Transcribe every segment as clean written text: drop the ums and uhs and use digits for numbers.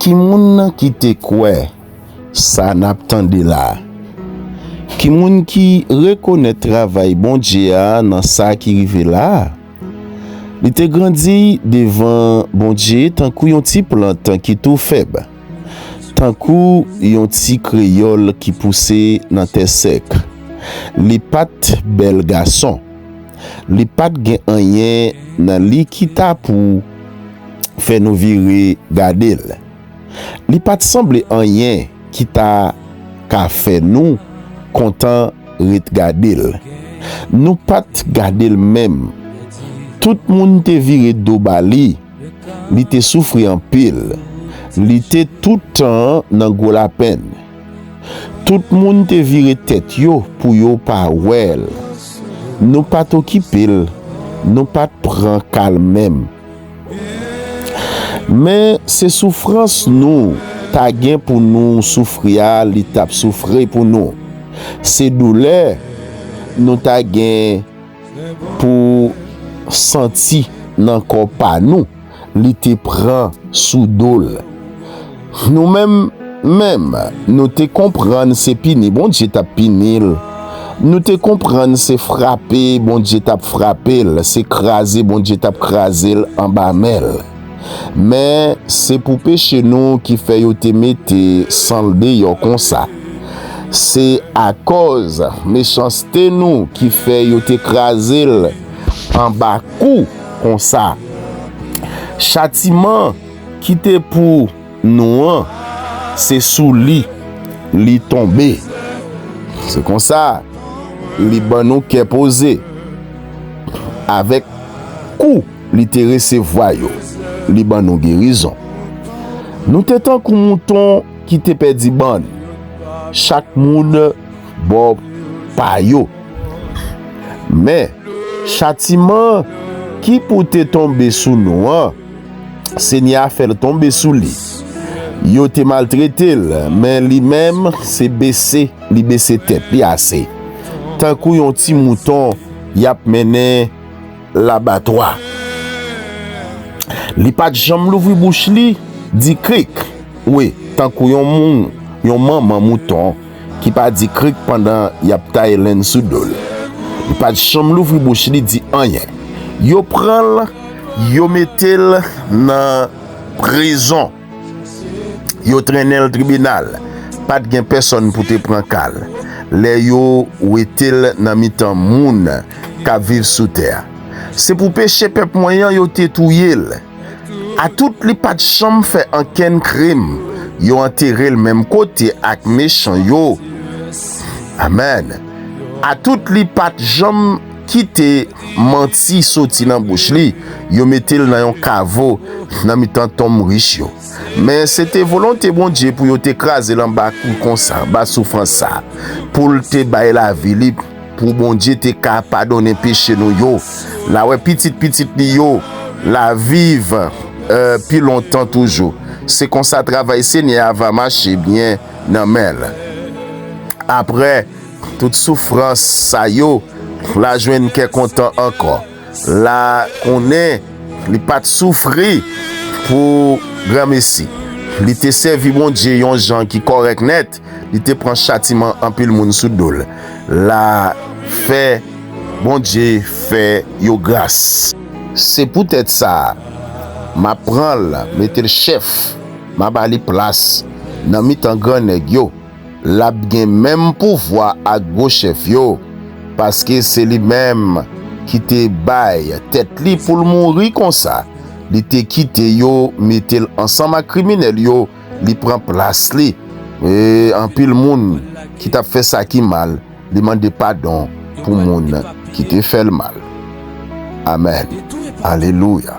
Qui moun qui te kwe, ça n'attendait là. Qui moun qui reconnaît travail bon Dieu dans ça qui rive là. Il te grandi devant bon Dieu tant kou yon ti plante qui tout faible. Tant kou yon ti créole qui poussait dans terre sec. Li pat bel garçon. Li pat gen anyen nan li qui ta pour faire nous virer gadel. Li pat semble anyen qui ta ka fait nous content rit gadel. Nous pat gadel même. Tout moun te viré do bali, li te souffri en pile, li te tout temps nan go la peine. Tout moun te viré tête yo pour yo pa wel. Nous pat occupel, nous pat prend calme même. Mais ces souffrances nous ta gen pour nous souffrir, li tap souffrir pour nous. Ces douleurs nous ta gen pour senti nan corps pa nous, li te prend sous dol. Nous même nous te comprendre c'est pini, bon Dieu t'a pinil. Nous te comprendre c'est frapper, bon Dieu t'a frappé, c'est craser, bon Dieu t'a crasé en bas mel. Mais c'est pour péché nous qui fait yo te mette sans le yo comme ça. C'est à cause méchanceté nous qui fait yo te craser en bas coup comme ça. Châtiment qui te pour nous, c'est sous li tombé. C'est comme ça. Li ban nou qui est posé. Avec coup, li te recevoir yo. Li ban nou guérison. Nous te tant kou mouton qui te perdi ban. Chaque monde bon pa yo. Mais châtiment qui pour te tomber sous nous, Seigneur fait tomber sous lui. Yo te maltraité, mais lui-même c'est baissé, li baissé tête, li assez. Tant kou yon ti mouton, y ap mené l'abattoir. Li pat jam l'ouvri bouche li, di krik. Oui, tant kou yon maman mouton qui pas di krik pendant y ap taille len sous dol. Li pat jam l'ouvri bouche li di anyen. Yo pran yo metel nan prison. Yo traîne le tribunal. Pas gen personne pour te prendre cal. Les yo wetel nan mitan moun ka vive sous terre. C'est pour péché peuple moyen yo te touyel. À toutes les pas de chambre fait un ken crime. Yo enterré le même côté ak méchant yo. Amen. À toutes les pas de jambe qui te menti sorti dans bouche li, yo metel dans yon caveau nan mitan tom riche yo. Mais c'était volonté bon Dieu pour yo t'écraser l'en bas comme ça, bas souffrance ça, pour te bailler la vie, pour bon Dieu te ka pardonner péché nous yo. La ouais petite li yo, la vive puis longtemps toujours. C'est comme ça travail Seigneur va marcher bien nan mel. Après toute souffrance ça yo, la joine qui est content encore. Là on est li pas souffrir pour grand messie. Li te servi bon Dieu yon gens qui correct net, li te prend châtiment en pile moun sous dol. La fait bon Dieu fait yo grâce. C'est peut-être ça. Ma prend là, mettez le chef, ma bali place nan mitan grand nèg yo. La gen même pouvoir à gauche chef yo parce que c'est lui-même qui te baille tête li pour mourir comme ça. Li te quitté yo, metel ensemble à criminel yo, li prend place li. Et en pile moun qui t'a fait ça qui mal, li demande pardon pour moun qui te fait le mal. Amen. Alléluia.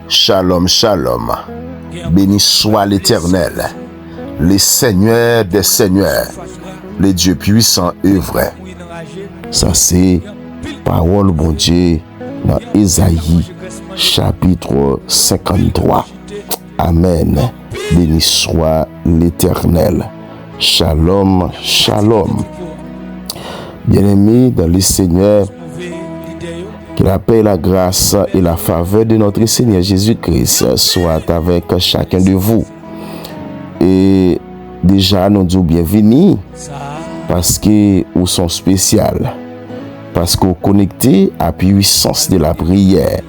Shalom, shalom. Béni soit l'Éternel, le Seigneur des Seigneurs, le Dieu puissant et vrai. Ça c'est parole bon Dieu dans Ésaïe chapitre 53. Amen. Béni soit l'Éternel. Shalom, shalom. Bien-aimés dans le Seigneur, Que la paix, la grâce et la faveur de notre Seigneur Jésus-Christ soient avec chacun de vous. Et déjà, nous disons bienvenue parce que vous sont spécial, parce que vous connectez à la puissance de la prière.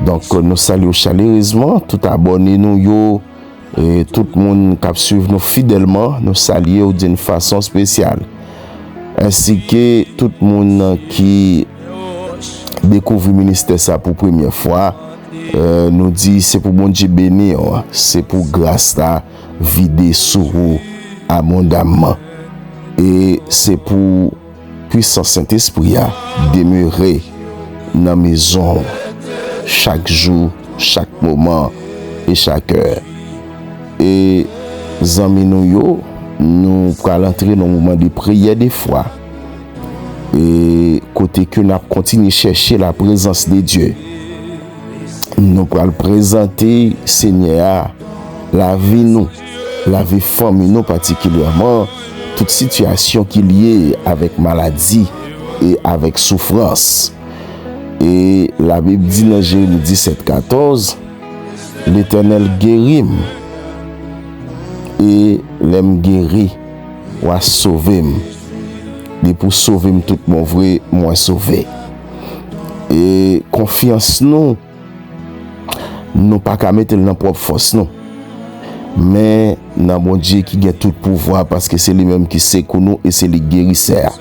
Donc, nous saluons chaleureusement tout abonné nous et tout le monde qui suit nous fidèlement, nous saluons d'une façon spéciale. Ainsi que tout le monde qui découvre le ministère ça pour la première fois, nous dit c'est pour bon Dieu bénir, c'est pour grâce là vider sur vous abondamment. Et c'est pour puissance Saint-Esprit à demeurer dans la maison chaque jour, chaque moment et chaque heure. Et amis nous allons entrer dans le moment de prière des fois. Et côté que nous continuons à chercher la présence de Dieu, nous allons présenter Seigneur la vie famille nous particulièrement, toute situation qui est liée avec maladie et avec souffrance. Et la Bible dit dans Jérémie 17:14, l'Éternel guérit et l'aime guéri ou a sauvé. Et pour sauver tout mon vrai, moi sauvé. Et confiance nous pas qu'à mettre dans notre propre force non. Mais dans mon Dieu qui a tout pouvoir parce que c'est lui-même qui sait que nous et c'est le guérisseur.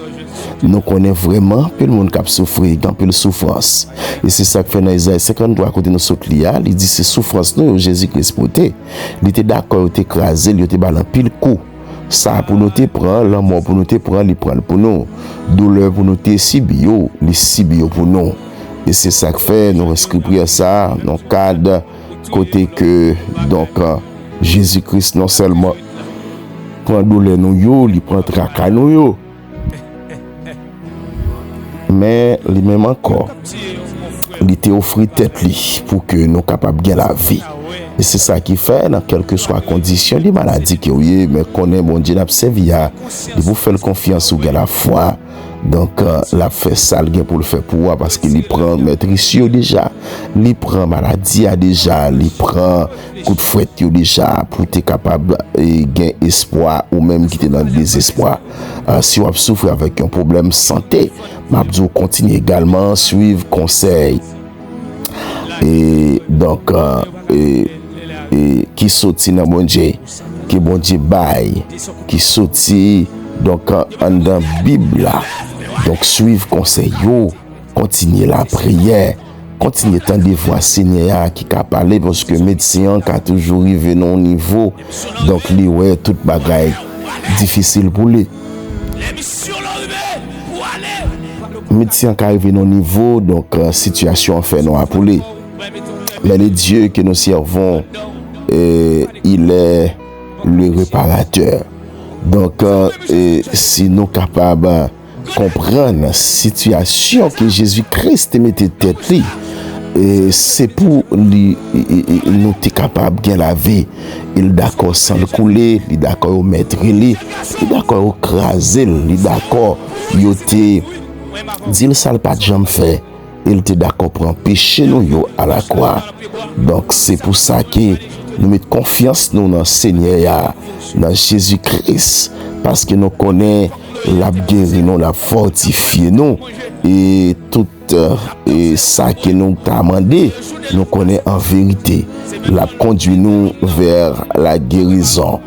Nous connaissons vraiment que le monde qui a souffert, qui a peu de souffrance. Et c'est ça que fait dans Isaïe 53 à côté de nos sotlia, il dit c'est souffrance nous Jésus-Christ porté. Il était d'accord, il était écrasé, il était balan pile coup. Ça pour nous te prendre, la mort pour nous te prendre, il prend pour nous. Douleur pour nous te sibio, les sibio pour nous. Et c'est ça que fait nous inscrire ça dans le cadre côté que donc Jésus-Christ non seulement prend douleur nous il prend tracas nous mais lui-même encore il te offre tête li pour que nous capables de la vie. Et c'est ça qui fait dans quelle que soit condition de maladie que oui mais connaît bon Dieu n'a servi à vous faire confiance ou la foi. Donc la fait ça pour le faire pour parce qu'il prend maîtrise déjà, il prend maladie déjà, il prend coup de fouet déjà pour être capable de gagner espoir ou même quitter dans le désespoir. Si on souffre avec un problème santé, Mabdou continue également à suivre conseil. Et donc qui sorti dans bon Dieu, qui bon Dieu bail, qui sorti donc en dans Bible là. Donc suivre conseil yo, continuer la prière, continuer tant de voix Seigneur qui a parlé parce que médecin qui a toujours arrivé au niveau donc lui ouais toute bagaille difficile pour lui. Médecin qui arrive au niveau donc situation fait non pour lui. Mais le Dieu que nous servons il est le réparateur. Donc si nous capables comprendre la situation que Jésus-Christ mettait tête et c'est pour lui nous être capable de la vie. Il est d'accord sans le couler, il est d'accord mettre lui, il est d'accord craser, il est d'accord il était dit ça pas de jamais fait. Il était d'accord pour empêcher nous à la croix. Donc c'est pour ça que nous mettons confiance nous dans le Seigneur, dans Jésus-Christ, parce que nous connaissons la guérir nous, la fortifier nous et tout et ça que nous t'a demandé, nous connaissons en vérité, la conduit nous vers la guérison.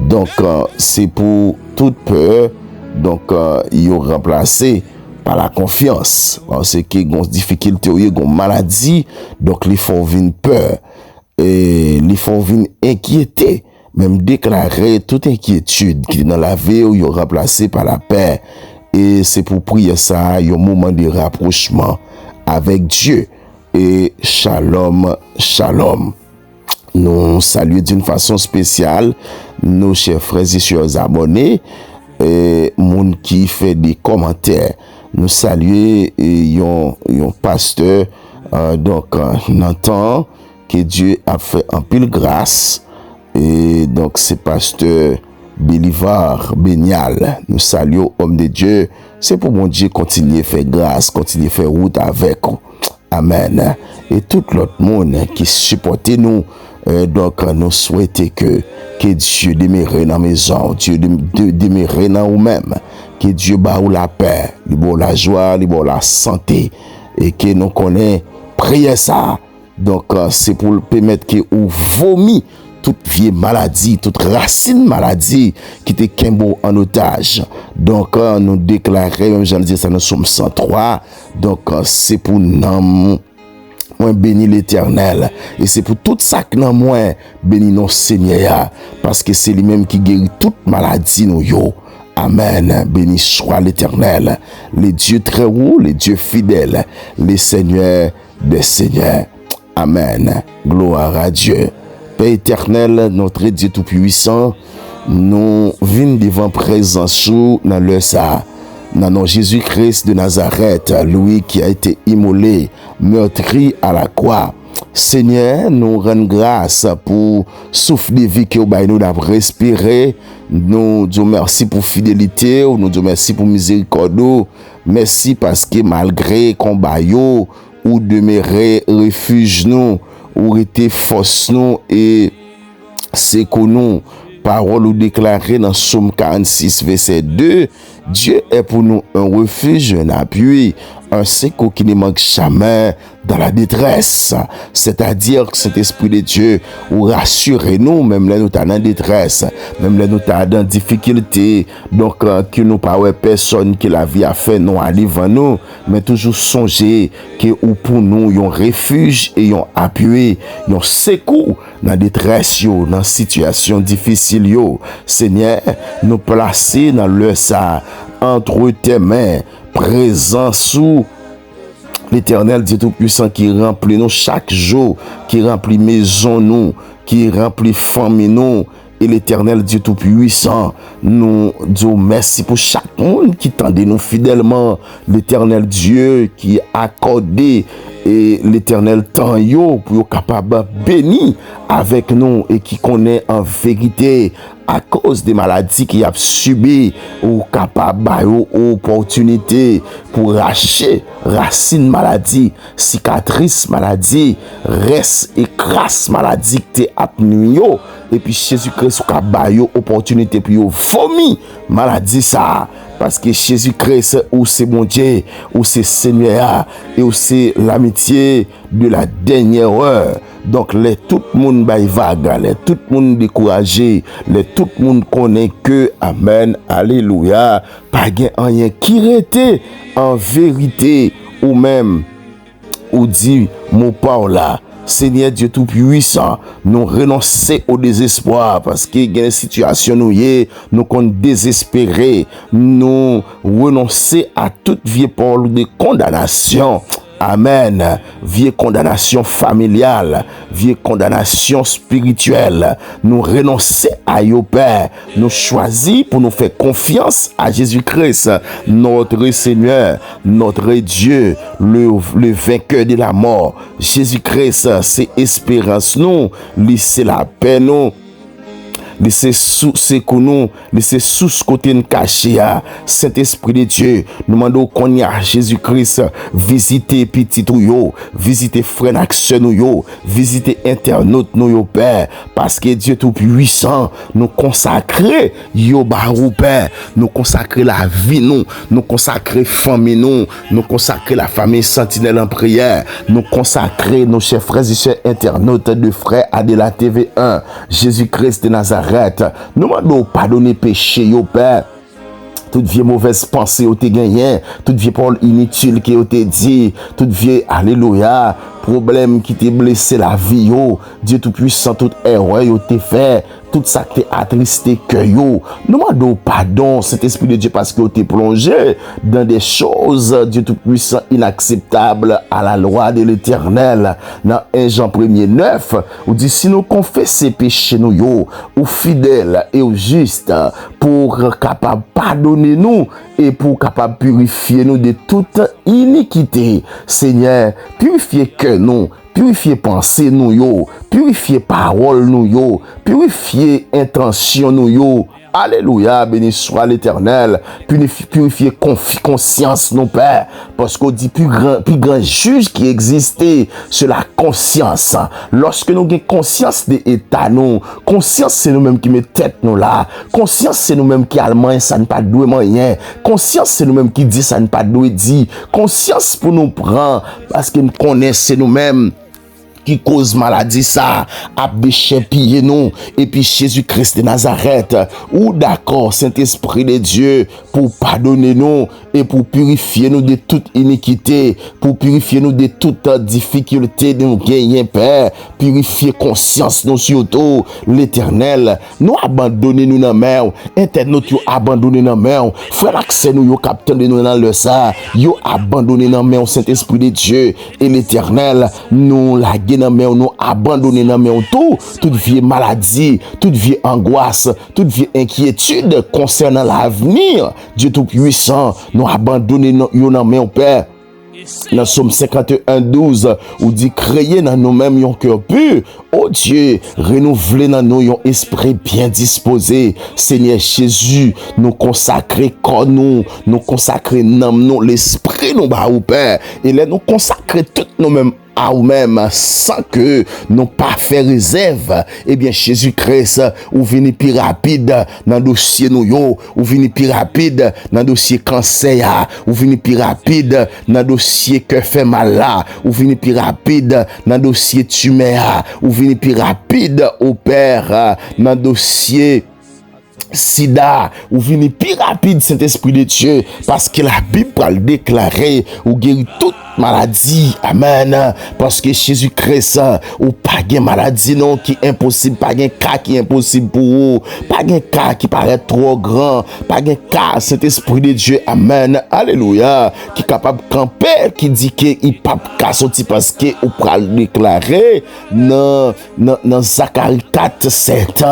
Donc c'est pour toute peur, donc il est remplacé par la confiance. Parce que il y a des difficultés, il y a des maladies, donc il faut venir peur et il faut venir inquiéter. Même déclarer toute inquiétude qui est dans la vie ou est remplacée par la paix. Et c'est pour prier ça, il y a un moment de rapprochement avec Dieu. Et shalom, shalom. Nous saluons d'une façon spéciale nos chers frères et sœurs abonnés et monde qui fait des commentaires. Nous saluons un pasteur donc Nathan que Dieu a fait en pile grâce. Et donc c'est pasteur Bélivar Benial. Nous saluons homme de Dieu. C'est pour mon Dieu continuer à faire grâce, continuer à faire route avec. Amen. Et tout l'autre monde qui supporte nous, donc nous souhaitons que Dieu demeure dans la maison, Dieu demeure dans nous-mêmes, que Dieu bat la paix, la joie, la santé, et que nous connaissons prier ça. Donc c'est pour permettre que vous vomi toute vieille maladie, toute racine maladie qui était Kembo en otage. Donc nous déclarer, même j'en dis ça, nous sommes 103. Donc c'est pour nous. Moi bénis l'Éternel et c'est pour tout ça que nous moi bénis nos Seigneur parce que c'est lui-même qui guérit toute maladie nous yo. Amen. Béni soit l'Éternel, les dieux très hauts, les dieux fidèles, les seigneurs des seigneurs. Amen. Gloire à Dieu. Père éternel, notre Dieu tout-puissant, nous venons devant présence dans le ça. Dans Jésus-Christ de Nazareth, lui qui a été immolé, meurtri à la croix. Seigneur, nous rendons grâce pour souffle de vie que nous avons respiré. Nous disons merci pour fidélité, nous disons merci pour miséricorde. Merci parce que malgré combat ou demeurer refuge nous, ou était force nous et c'est que nous parole ou déclarée dans Psaume 46 verset 2, Dieu est pour nous un refuge, un appui, un secours qui ne manque jamais dans la détresse. C'est-à-dire que cet esprit de Dieu ou rassurez-nous, même là nous sommes en détresse, même là nous sommes en difficulté, donc que nous pas personne qui la vie a fait non à devant nous, mais toujours songer que ou pour nous un refuge et un appui, un secours dans la détresse yo, dans situation difficile yo. Seigneur, nous placer dans le ça entre tes mains, présent sous l'Éternel Dieu Tout-Puissant qui remplit nous chaque jour, qui remplit maison nous, qui remplit famille nous. Et l'Éternel Dieu Tout-Puissant, nous disons merci pour chaque monde qui tendait nous fidèlement. L'Éternel Dieu qui a accordé et l'Éternel temps yo pour être capable bénir avec nous et qui connaît en vérité à cause des maladies qu'il a subi ou capable opportunité pour racher racine maladie, cicatrice maladie, reste et crasse maladie que t'es apnu et puis Jésus-Christ a bayo opportunité pour vomir maladie ça parce que Jésus-Christ ou c'est mon Dieu ou c'est Seigneur et ou c'est l'amitié de la dernière heure. Donc les tout le monde baille vague, les tout le monde découragé, les tout le monde connaît que amen, alléluia, pas gain rien qui rete en vérité ou même ou dit mon parole là. Seigneur Dieu Tout-Puissant, nous renoncer au désespoir parce que il y a une situation nous compte désespérer, nous renoncer à toute vieille parole de condamnation. Amen. Vieille condamnation familiale, vieille condamnation spirituelle. Nous renoncer à yo Père. Nous choisir pour nous faire confiance à Jésus-Christ, notre Seigneur, notre Dieu, le vainqueur de la mort. Jésus-Christ, c'est espérance nous, c'est la paix nous. Laissez sous nous, laissez sous ce côté de caché à Saint-Esprit de Dieu. Nous demandons qu'on y a Jésus-Christ visiter petit ou yo, visiter frère action nous yo, visiter internaute nous yo Père, parce que Dieu tout puissant nous consacrer yo barou Père, nous consacrer la vie nous consacrer famille nous consacrer la famille sentinelle en prière, nous consacrer nos chers frères et sœurs internautes de frères Adela TV1, Jésus-Christ de Nazareth. Nous demandons pardonner péché, yo Père. Toute vieille mauvaise pensée au te gagné, toute vieille parole inutile qui au te dit, toute vieille alléluia, problème qui t'a blessé la vie, yo. Dieu Tout-Puissant, toute erreur yo te fait, tout ça qui t'a attristé que yo. Nous demandons pardon, cet esprit de Dieu, parce que t'es plongé dans des choses, Dieu Tout-Puissant, inacceptables à la loi de l'Éternel. Dans 1 Jean 1er 9, on dit, si nous confessons péché nous yo, ou fidèle et ou juste, pour capable pardonner nous et pour capable purifier nous de toute iniquité. Seigneur, purifiez que nous, purifiez pensée nous yo, purifiez parole nous yo, purifiez intention nous yo. Alléluia, béni soit l'Éternel. Purifier conscience, nos pères. Parce qu'on dit plus grand juge qui existait, c'est la conscience. Lorsque nous avons conscience de l'état, nous, conscience c'est nous-mêmes qui mettons tête nous là. Conscience c'est nous-mêmes qui allemand, ça ne pas doué moyen. Conscience c'est nous-mêmes qui dit ça ne pas doué dit. Conscience pour nous prendre, parce que nous connaissons nous-mêmes qui cause maladie ça, a déchempillé nous, et puis Jésus-Christ de Nazareth, ou d'accord, Saint-Esprit de Dieu, pour pardonner nous, et pour purifier nous de toute iniquité, pour purifier nous de toute difficulté de nous gagner, Père, purifier conscience nous surtout, l'Éternel, nous abandonner nous dans la mer, internautes nous abandonner dans la mer, frère accès nous, yo captain de nous dans le ça, yo abandonné dans la mer, Saint-Esprit de Dieu, et l'Éternel, nous la dans main nous abandonner dans main tout toute vieille maladie, toute vieille angoisse, toute vieille inquiétude concernant l'avenir. Dieu tout puissant, nous abandonner dans main Père. Dans Somme 51:12, où dit créer dans nous-mêmes un cœur pur. Oh Dieu, renouveler dans nous un esprit bien disposé. Seigneur Jésus, nous consacrer corps nous consacrer nous, l'esprit nous bas au Père. Et là nous consacrer tout nous-mêmes à nous-mêmes sans que nous pas faire réserve. Eh bien Jésus-Christ, ou vini plus rapide dans dossier nous yo, ou vini plus rapide dans dossier cancer, ou vini plus rapide dans dossier que fait mal là, ou vini plus rapide dans dossier tumeur, ou vini plus rapide au Père dans dossier Sida, ou vini plus rapide Saint-Esprit de Dieu, parce que la Bible va le déclarer, ou guérit toute maladie, amen, parce que Jésus-Christ, ou pas de maladie non qui est impossible, pas de cas qui est impossible pour vous, pas de cas qui paraît trop grand, pas de cas, Saint-Esprit de Dieu, amen, alléluia, qui est capable de camper, qui dit qu'il n'est pas sorti parce que ou pas le déclarer, dans Zacharie 4:7,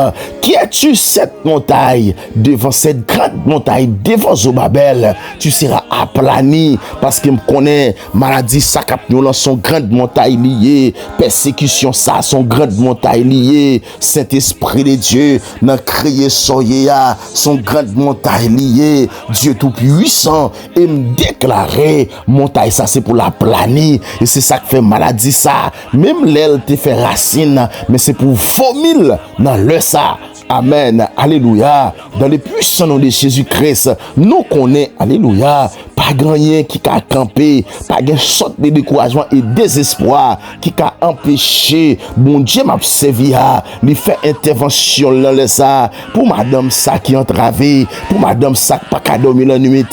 qui es-tu cette montagne, devant cette grande montagne, devant Zobabel, tu seras aplani, parce qu'il me connaît, maladie ça cap nous son grande montagne liée, persécution ça son grande montagne liée, Saint-Esprit de Dieu n'a créé soyea son grande montagne liée, Dieu tout puissant et me déclarer montagne ça c'est pour la planie, et c'est ça qui fait maladie ça, même l'aile te fait racine, mais c'est pour vomir dans le ça. Amen, alléluia. Dans le puissant nom de Jésus-Christ, nous connaissons, alléluia, pas grand rien qui a campé, pas de sorte de découragement et désespoir qui a empêché, bon Dieu m'a servi à lui faire intervention dans le ça, pour madame ça qui entravé, pour madame ça qui pas qu'à dormir la nuit,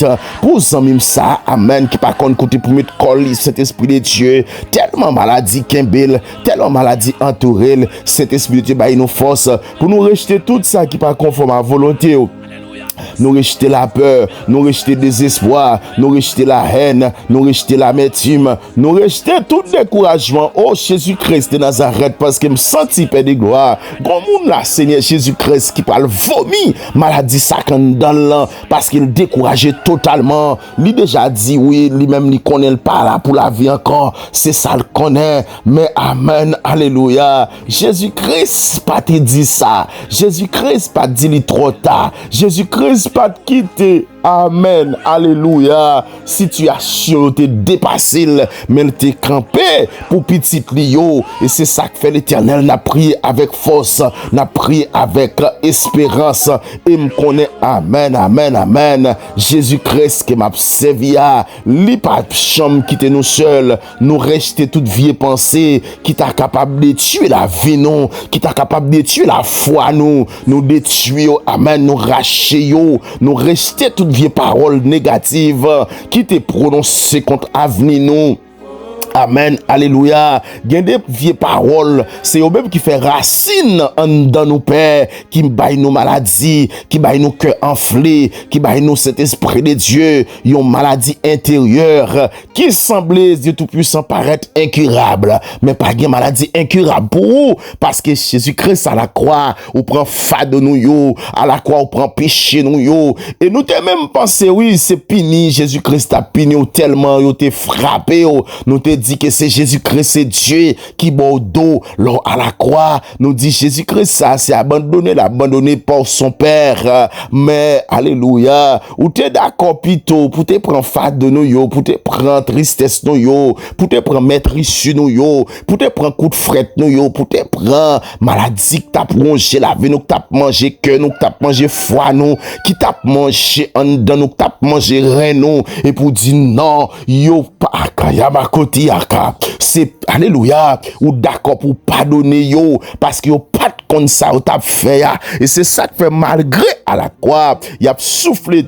pour zamim ça, amen, qui pas qu'on côté pour mettre colis, cet esprit de Dieu, tellement maladie Kimbel, tellement maladie entourée, cet esprit de Dieu, bah, il nous force pour nous rejeter tout ça qui pas conforme à la volonté. Nous rejeter la peur, nous rejeter le désespoir, nous rejeter la haine, nous rejeter l'amertume, nous rejeter tout découragement. Oh Jésus-Christ de Nazareth, parce que me senti Père de gloire. Grand monde là, Seigneur Jésus-Christ, qui parle vomi, maladie ça dans l'an, parce qu'il découragé totalement. Lui déjà dit, oui, lui-même, il connaît pas là pour la vie encore. C'est ça le connaît. Mais amen, alléluia. Jésus-Christ pas te dit ça. Jésus-Christ pas dit li trop tard. Jésus-Christ pas te quitter. Amen, alléluia. Situation te dépassé, mais te campé pour petit Lio. Et c'est ça que fait l'Éternel. N'a prié avec force, n'a prié avec espérance. Et me connaît, amen, amen, amen. Jésus-Christ qui m'a servi à li pas chambre quitter nous seuls, nous rester toute vieille pensée qui t'a capable de tuer la vie nous, qui t'a capable de tuer la foi nous détruire, amen, nous racher yo, nous rester toute vieille parole négative qui te prononcée contre avenir nous. Amen, alléluia. Il y a des vieilles paroles, c'est eux-mêmes qui fait racine dans nos pères, qui baillent nos maladies, qui baillent nos cœurs enflés, qui baillent nous cet esprit de Dieu, une maladie intérieure, qui semblait, Dieu Tout-Puissant, paraître incurable, mais pas une maladie incurable pour vous, parce que Jésus-Christ à la croix, on prend fade nous yo, à la croix, on prend péché nous yo, et nous t'es même pensé, oui, c'est puni, Jésus-Christ a puni tellement, yo t'es frappé, nous t'es dit que c'est Jésus-Christ, c'est Dieu qui bon dos à la croix. Nous dit Jésus-Christ, ça, c'est abandonné par son Père. Mais, alléluia, ou t'es d'accord, pito, pour te prendre fat de nous, yo, pour te prendre tristesse, nous, yo, pour te prendre maîtrise sur nous, yo, pour te prendre coup de fret, nous, yo, pour te prendre maladie que t'as plongé la vie, nous, que t'as mangé cœur, nous, que t'as mangé foie, nous, qui t'a mangé en dedans, nous, que t'as mangé rein, nous, et pour dire non, yo, pas, yama côté, yaka, c'est, alléluia, ou d'accord pour pardonner, yo, parce que yo, pas de comme ça, ou t'a fait, et c'est ça que fait malgré à la croix, y a soufflé,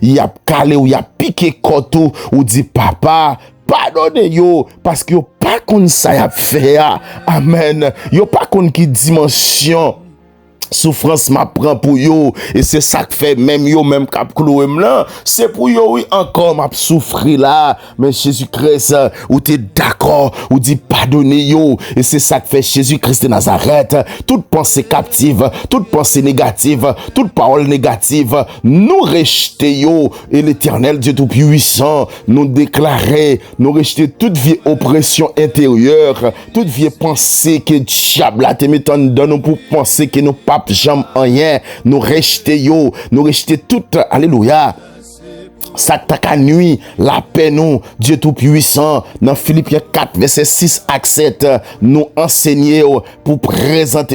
y a calé, ou y a piqué kotou, ou dit papa, pardonnez yo, parce que yo pas comme ça y a fait, amen, yo pas comme qui dimension, souffrance m'a prend pour yo, et c'est ça que fait même yo, même cap clouem là, c'est pour yo, oui, encore m'a souffrir là, mais Jésus-Christ, ou t'es d'accord, ou dit pardonnez yo, et c'est ça que fait Jésus-Christ de Nazareth, toute pensée captive, toute pensée négative, toute parole négative, nous rejeter yo, et l'Éternel Dieu Tout-Puissant, nous déclarer, nous rejeter toute vieille oppression intérieure, toute vieille pensée que diable a te mettant dans nous pour penser que nous pas jamais rien, nous rejeter yo, nous rejeter tout, alléluia. Ça t'a nuit, la paix nous, Dieu Tout-Puissant, dans Philippiens 4, verset 6 à 7, nous enseigner pour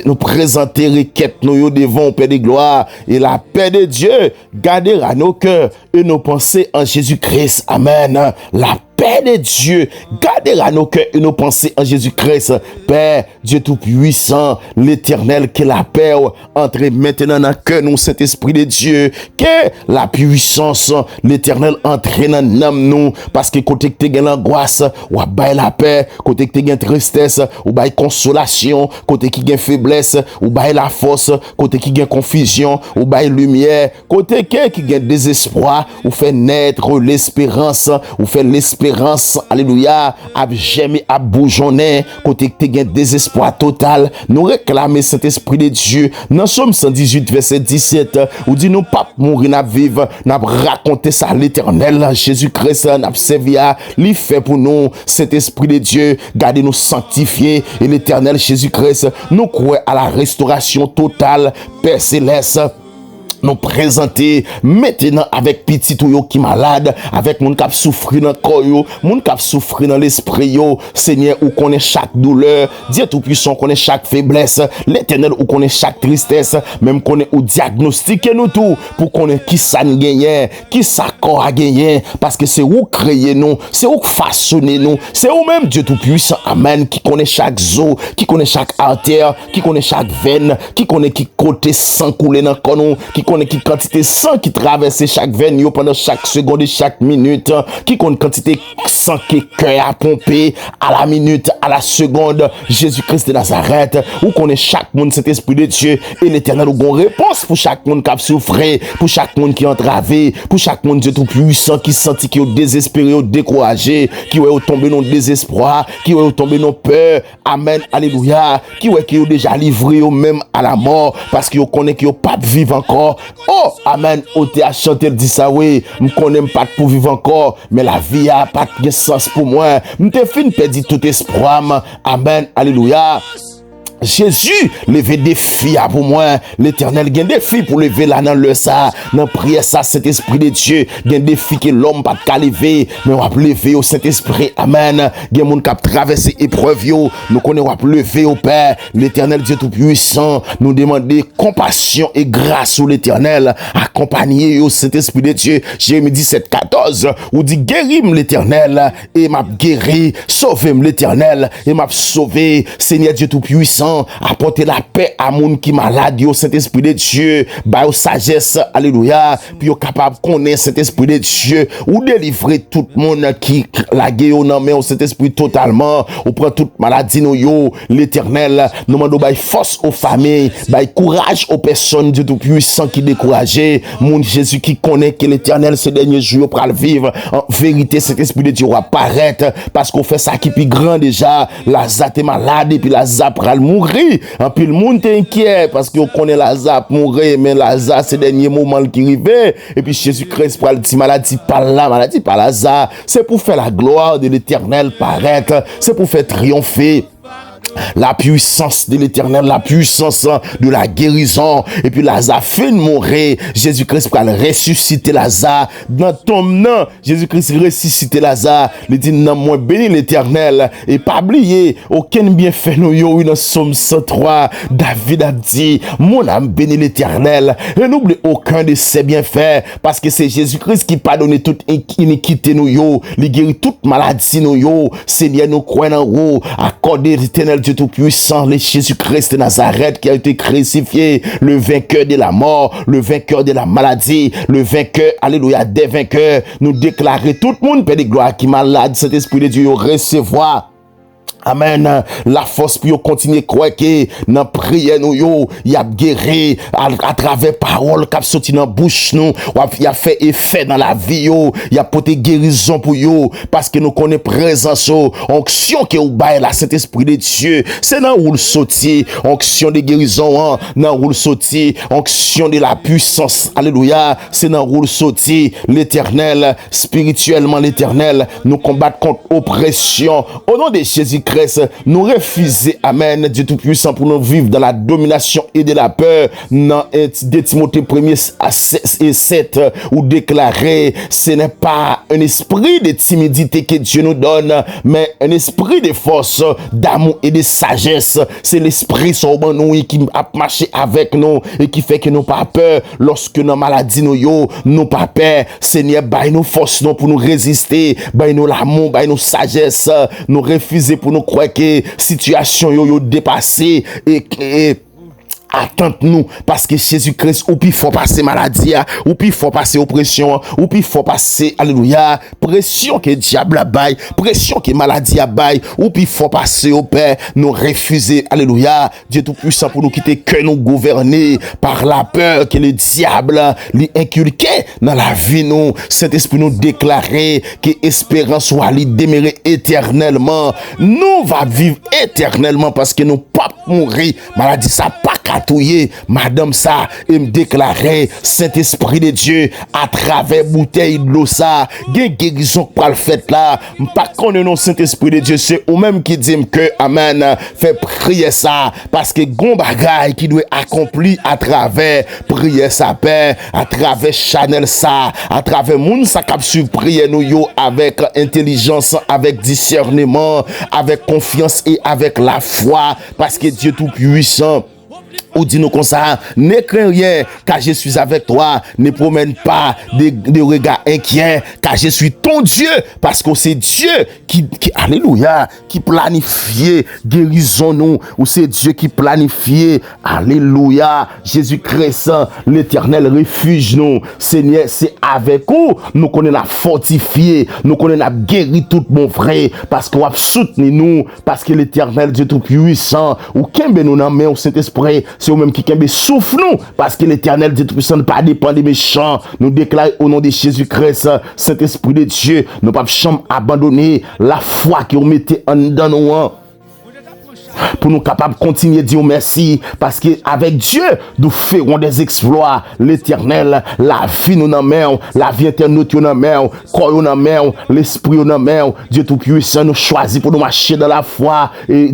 nous présenter requête nous devant au Père de gloire, et la paix de Dieu gardera nos cœurs et nos pensées en Jésus-Christ. Amen. La paix de Dieu gardera nos cœurs et nos pensées en Jésus-Christ. Père, Dieu Tout-Puissant, l'Éternel, que la paix entre maintenant dans le cœur, nous, Saint-Esprit de Dieu, que la puissance, l'Éternel entre dans nous, parce que côté que tu as l'angoisse, ou bail la paix, côté que tu as tristesse, ou bail consolation, côté qui a faiblesse, ou bail la force, côté qui a confusion, ou bail lumière, côté qui a désespoir, ou fait naître l'espérance, ou fait l'espérance, alléluia, à jamais à bougeonner, côté que tu as désespoir total, nous réclamer cet esprit de Dieu. Dans Somme 118, verset 17, où dit nous pas mourir, n'a vivre, n'a raconter ça à l'Éternel, Jésus-Christ, n'a servi à, lui fait pour nous, cet esprit de Dieu, gardez nous sanctifier, et l'Éternel Jésus-Christ, nous croyons à la restauration totale, Père Céleste, nous présenter maintenant avec petit ou qui malade, avec mon cap souffrir dans le corps, mon cap souffrir dans l'esprit, Seigneur, ou connaît chaque douleur, Dieu Tout-Puissant connaît chaque faiblesse, l'Éternel ou connaît chaque tristesse, même connaît ou diagnostiquer nous tout, pour connaître qui ça nous gagne, qui ça corps a gagné, parce que c'est où créer nous, c'est où façonner nous, c'est où même Dieu Tout-Puissant, amen, qui connaît chaque zo, qui connaît chaque artère, qui connaît chaque veine, qui connaît qui côté sang couler dans le corps, qui connaît qui quantité sang qui traverse chaque veine pendant chaque seconde et chaque minute, qui connaît quantité sang qui cœur à pomper à la minute, à la seconde, Jésus-Christ de Nazareth, où connaît chaque monde cet esprit de Dieu, et l'Éternel ou une réponse pour chaque monde qui a souffert, pour chaque monde qui est entravé, pour chaque monde Dieu Tout-Puissant qui sentit qui est désespéré, découragé, qui est tombé dans le désespoir, qui est tombé dans peur, amen, alléluia, qui est déjà livré même à la mort, parce qu'il connaît qu'il n'est pas vivre encore. Oh, amen, on t'a chanté, dit ça, oui, je connais pas pour vivre encore, mais la vie a pas de sens pour moi. Je t'ai fini perdu tout espoir, amen, alléluia. Jésus levé des filles pour moi, l'Éternel gagne des filles pour lever là dans le ça, dans prière ça, cet esprit de Dieu, gagne des filles que l'homme pas de lever, mais on va lever au Saint-Esprit, amen, gagne moun cap traverser épreuve yo, nous connaît on va lever au Père, l'Éternel Dieu Tout-Puissant, nous demander compassion et grâce sur l'Éternel, accompagner au Saint-Esprit de Dieu, Jérémie 17, 14, où dit guéris-moi l'Éternel, et m'a guéri, sauvez-moi l'Éternel, et m'a sauvé, Seigneur Dieu Tout-Puissant, apporter la paix à monde qui malade, au Saint-Esprit de Dieu, bah au sagesse, alléluia, puis au capable connaître cet esprit de Dieu, ou délivrer tout le monde qui la gueule non mais au Saint-Esprit totalement, ou prend toute maladie nous yo, l'Éternel, nous demandons bah force aux familles, bah courage aux personnes Dieu Tout-Puissant qui découragé, mon Jésus qui connaît que l'Éternel ces derniers jours pour le vivre, en vérité cet esprit de Dieu va apparaître, parce qu'on fait ça qui est plus grand déjà, la zate malade et puis la zap pral mourir mourir. En plus, le monde est inquiet parce qu'on connaît Lazare mourir, mais Lazare, c'est le dernier moment qui arrivait. Et puis Jésus-Christ, pour le dit maladie, pas la maladie, pas Lazare. C'est pour faire la gloire de l'Éternel paraître. C'est pour faire triompher la puissance de l'Éternel, la puissance de la guérison. Et puis Lazare fait mourir. Jésus-Christ va ressusciter Lazare. Dans ton nom, Jésus-Christ ressuscite Lazare. Il dit non, moi béni l'Éternel. Et pas oublier, aucun bienfait nous yo dans Somme 103. David a dit, mon âme béni l'Éternel. Et n'oublie aucun de ses bienfaits. Parce que c'est Jésus-Christ qui pardonne toute iniquité nous yo. Il guérit toute maladie nous yo. Seigneur, nous croyons en vous. Accordez l'Éternel Dieu Tout-Puissant, le Jésus-Christ de Nazareth qui a été crucifié, le vainqueur de la mort, le vainqueur de la maladie, le vainqueur, alléluia, des vainqueurs. Nous déclarer tout le monde, Père de gloire, qui est malade, cet esprit de Dieu, recevoir. Amen. La force pour continuer croire que dans prière nous yo, y a guéri à travers parole qui sorti dans bouche nous, y a fait effet dans la vie yo, y a porté guérison pour yo parce que nous connaissons présence onction que ou bail la Saint-Esprit de Dieu. C'est dans où le sorti, onction de guérison, dans où le sorti, onction de la puissance. Alléluia. C'est dans où le sorti, l'Éternel, spirituellement l'Éternel, nous combattre contre oppression au nom de Jésus-Christ. Nous refuser, amen, Dieu Tout-Puissant, pour nous vivre dans la domination et de la peur. Dans 2 Timothée 1:7, où déclarer, ce n'est pas un esprit de timidité que Dieu nous donne, mais un esprit de force, d'amour et de sagesse. C'est l'esprit sur nous qui a marché avec nous et qui fait que nous pas peur lorsque nos maladies nous pas peur. Seigneur, baille nous force pour nous résister, baille nous l'amour, baille nous sagesse, nous refuser pour nous croire que situation yo dépassé et attente-nous parce que Jésus-Christ ou puis faut passer maladie ou puis faut passer oppression ou puis faut passer alléluia pression que diable a bail, pression que maladie a bail ou puis faut passer au Père. Nous refuser alléluia Dieu Tout-Puissant pour nous quitter que nous gouverner par la peur que le diable lui inculquait dans la vie nous. Saint-Esprit nous déclarer que espérance soit lui demeurer éternellement. Nous va vivre éternellement parce que nous pas mourir maladie ça pas catouiller madame ça et me déclarer Saint-Esprit de Dieu à travers bouteille de l'eau ça guérison pour le fait là pas connaît non Saint-Esprit de Dieu c'est ou même qui dit que amen fait prier ça parce que gon bagaille qui doit accomplir à travers prier sa paix à travers Chanel ça à travers moun ça cap sur prier nous yo avec intelligence avec discernement avec confiance et avec la foi parce que Dieu Tout-Puissant ou dis-nous comme ça, ne crains rien, car je suis avec toi, ne promène pas de regards inquiets, car je suis ton Dieu, parce que c'est Dieu qui alléluia, qui planifie guérison nous, ou c'est Dieu qui planifie, alléluia, Jésus-Christ, l'Éternel refuge nous, Seigneur, c'est avec nous connaissons la fortifier, nous connaissons la guérir tout mon frère, parce qu'on va soutenir nous, parce que l'Éternel Dieu Tout-Puissant, ou qu'aimbe nous dans main au Saint-Esprit, c'est vous-même qui souffle nous, parce que l'Éternel Dieu Tout-Puissant ne pas dépend des méchants. Nous déclarons au nom de Jésus-Christ, Saint-Esprit de Dieu, nous ne pouvons pas abandonner la foi que vous mettez en dedans nous. Pour nous capables de continuer à dire merci parce que avec Dieu nous ferons des exploits. L'Éternel, la vie nous en main, la vie interne nous en main, corps nous en main, l'esprit nous en main. Dieu Tout-Puissant nous choisit pour nous marcher dans la foi et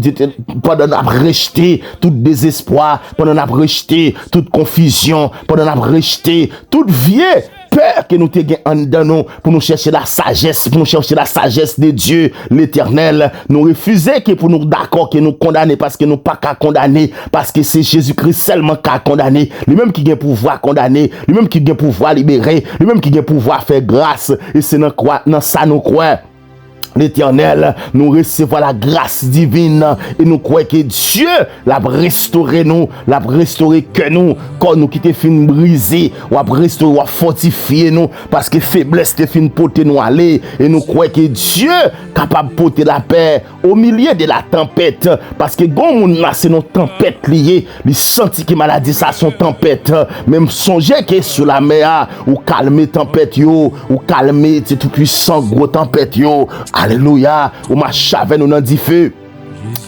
pendant nous rejeter tout désespoir, pendant nous rejeter toute confusion, pendant nous rejeter toute vie peur que nous te gagnons en dedans nous pour nous chercher la sagesse, pour nous chercher la sagesse de Dieu, l'Éternel. Nous refuser que pour nous d'accord que nous condamner parce que nous pas qu'à condamner parce que c'est Jésus-Christ seulement qui a condamné, lui-même qui a pouvoir condamner, lui-même qui a pouvoir libérer, lui-même qui a pouvoir faire grâce et c'est dans ça nous croyons. L'Éternel, nous recevons la grâce divine et nous croyons que Dieu l'a restauré nous, l'a restauré que nous, quand nous qui te fin brisé, ou a restauré, ou a fortifié nous, parce que faiblesse te fin porter nous aller, et nous croyons que Dieu capable de porter la paix au milieu de la tempête, parce que bon moun là c'est nos tempêtes liées, les senti que maladie ça sont tempête, même songer que sur la mer, ou calmer tempête yo, ou calmer tout puissant gros tempête yo. Alléluia, ou ma chave nous nan di feu.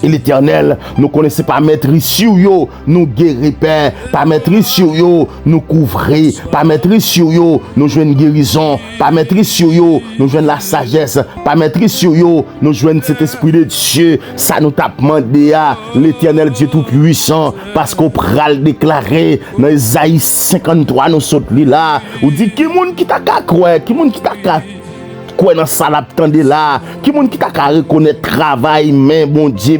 Et l'Éternel, nous connaissons pas maîtrise sur yo, nous guérir père, pas maîtrise sur yo, nous couvrir, pas maîtrise sur yo, nous jouons une guérison, pas maîtrise sur yo, nous jouons la sagesse, pas maîtrise sur yo, nous jouons cet esprit de Dieu, ça nous t'a demandé à l'Éternel Dieu tout-puissant, parce qu'on pral déclarer dans Isaïe 53, nous saute là, ou dit qui moun qui t'a qu'à croire, qui moun qui t'a qu'à quoi dans ça l'attendait là qui monde qui t'a qu'à reconnaître travail mais bon Dieu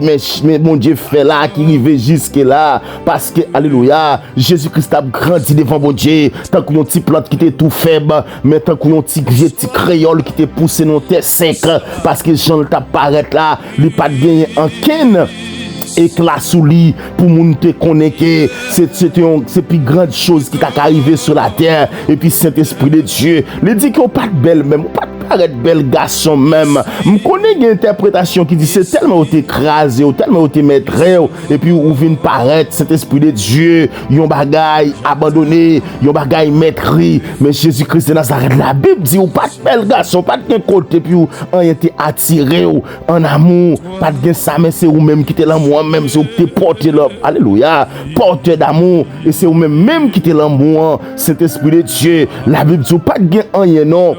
fait là qui arrive jusque là parce que alléluia Jésus-Christ a grandi devant bon Dieu tant qu'on petit plante qui était tout faible mais tant qu'on petit créole qui était poussé dans terre sec parce que Jean t'a paraître là lui pas de gagner en ken éclat sous lit pour moun te connaître c'est plus grande chose qui t'a arrivé sur la terre et puis Saint-Esprit de Dieu il dit qu'on pas de belle même pas arrête bel garçon même me connais une interprétation qui dit c'est tellement écrasé tellement maître et puis ou vient paraître cet esprit de Dieu yon bagaille abandonné yon bagaille maîtrise mais Jésus-Christ de Nazareth la Bible dit ou pas de bel garçon pas de côté puis ou été attiré en amour pas de ça mais c'est ou même qui t'es là moi-même c'est ou qui t'es porté là alléluia porteur d'amour et c'est ou même qui t'es là moi cet esprit de Dieu la Bible dit ou pas de rien non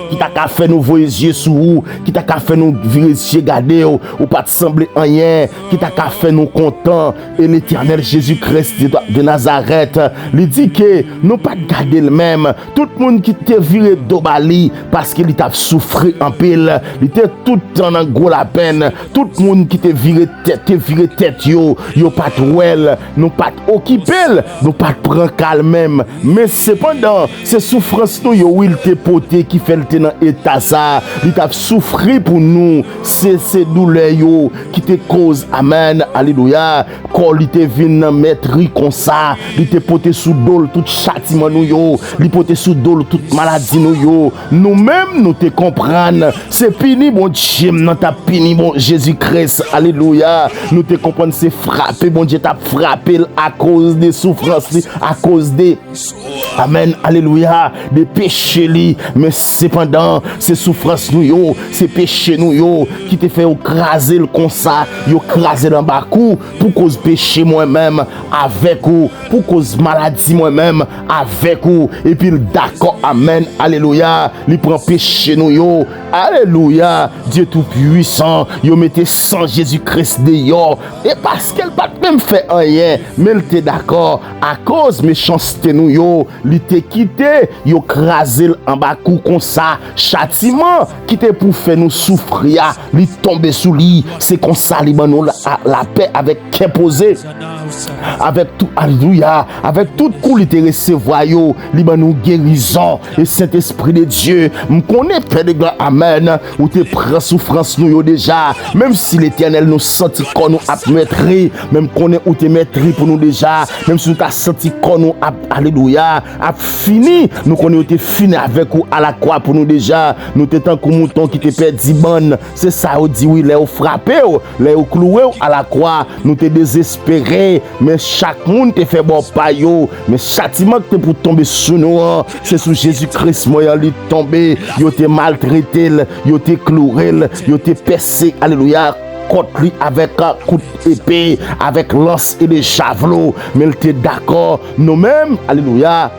qui t'a qu'à faire nous voir les yeux sur vous, qui t'a qu'à faire nous virer les yeux garder ou pas te sembler rien, qui t'a qu'à faire nous contents et l'Éternel Jésus-Christ de Nazareth, il dit que nous pas garder le même, tout le monde qui t'a viré d'Obali parce qu'il t'a souffert en pile, il était tout le temps en gros la peine, tout le monde qui t'a viré tête yo pas de well, nous pas occupé, nous pas prendre calme même, mais cependant, ces souffrances nous yo il te poté qui fait le dans état ça il t'a souffert pour nous c'est ces douleurs yo qui te cause amen alléluia quand il te vient mettre comme ça il te porté sous dol tout châtiment nous yo il porté sous dol toute maladie nous yo nous même nous te comprendre c'est fini bon Dieu non t'a fini bon Jésus-Christ alléluia nous te comprendre c'est frappé bon Dieu t'a frappé à cause des souffrances à cause des amen alléluia des péchés li mais cependant ces souffrances nous yo ces péchés nous yo qui te fait écraser le comme ça yo écraser dans bas cou pour cause péché moi-même avec vous pour cause maladie moi-même avec vous et puis d'accord amen alléluia il prend péché nous yo alléluia Dieu tout puissant yo mettez sans Jésus-Christ dehors et parce qu'elle pas même fait rien mais elle était d'accord à cause méchanceté nous yo il te quitté yo écraser en bas cou comme ça châtiment qui était pour faire nous souffrir lui tomber sous lit c'est comme ça li ban nous la paix avec qu'est posé avec tout alléluia avec tout coup il te recevoir yo li ban nous guérison et Saint-Esprit de Dieu me connaît père de gloire amen ou te prend souffrance nous yo déjà même si l'Éternel nous senti qu'on nous a maîtrise même connaît ou te maîtrise pour nous déjà même si nous t'a senti qu'on nous a alléluia a fini nous connaît ou te fini avec ou à la croix pour nous déjà nous t'étant comme mouton qui te perdu bonne c'est ça on dit oui les frappé les cloué à la croix nous te désespéré mais chaque monde te fait bon payo mais châtiment que pour tomber sous nous c'est sous Jésus-Christ moi il tombé yo te maltraité yo te cloué yo te percé alléluia contre lui avec un coup d'épée avec lance et des javelots mais il était d'accord nous-mêmes alléluia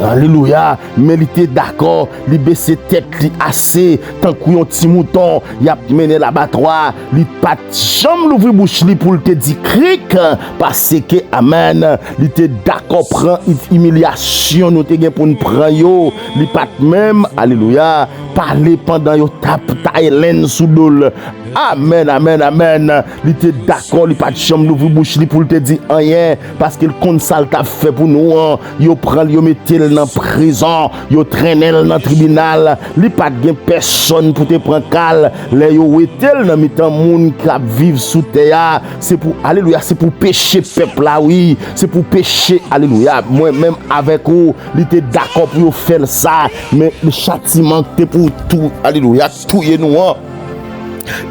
alléluia mais il était d'accord il baissait tête li assez tant qu'on petit mouton il a mené l'abattoir il pas jamais l'ouvrir bouche li pour te dire cric parce que amen il était d'accord prend humiliation nous te gain pour nous prendre yo il pas même alléluia parler pendant yo tape Hélène sous dol amen amen amen il était d'accord il pas de chambre l'ouvrir bouche li pour te dire rien parce qu'il compte ça t'a fait pour nous yo prend yo mettez dans prison yo traîner dans tribunal li pas de personne pour te prendre cal les yo etel dans mitan monde qui vivre sous terre c'est pour alléluia c'est pour pécher peuple là oui c'est pour pécher alléluia moi même avec vous il était d'accord pour faire ça mais le châtiment c'était pour tout alléluia tout nous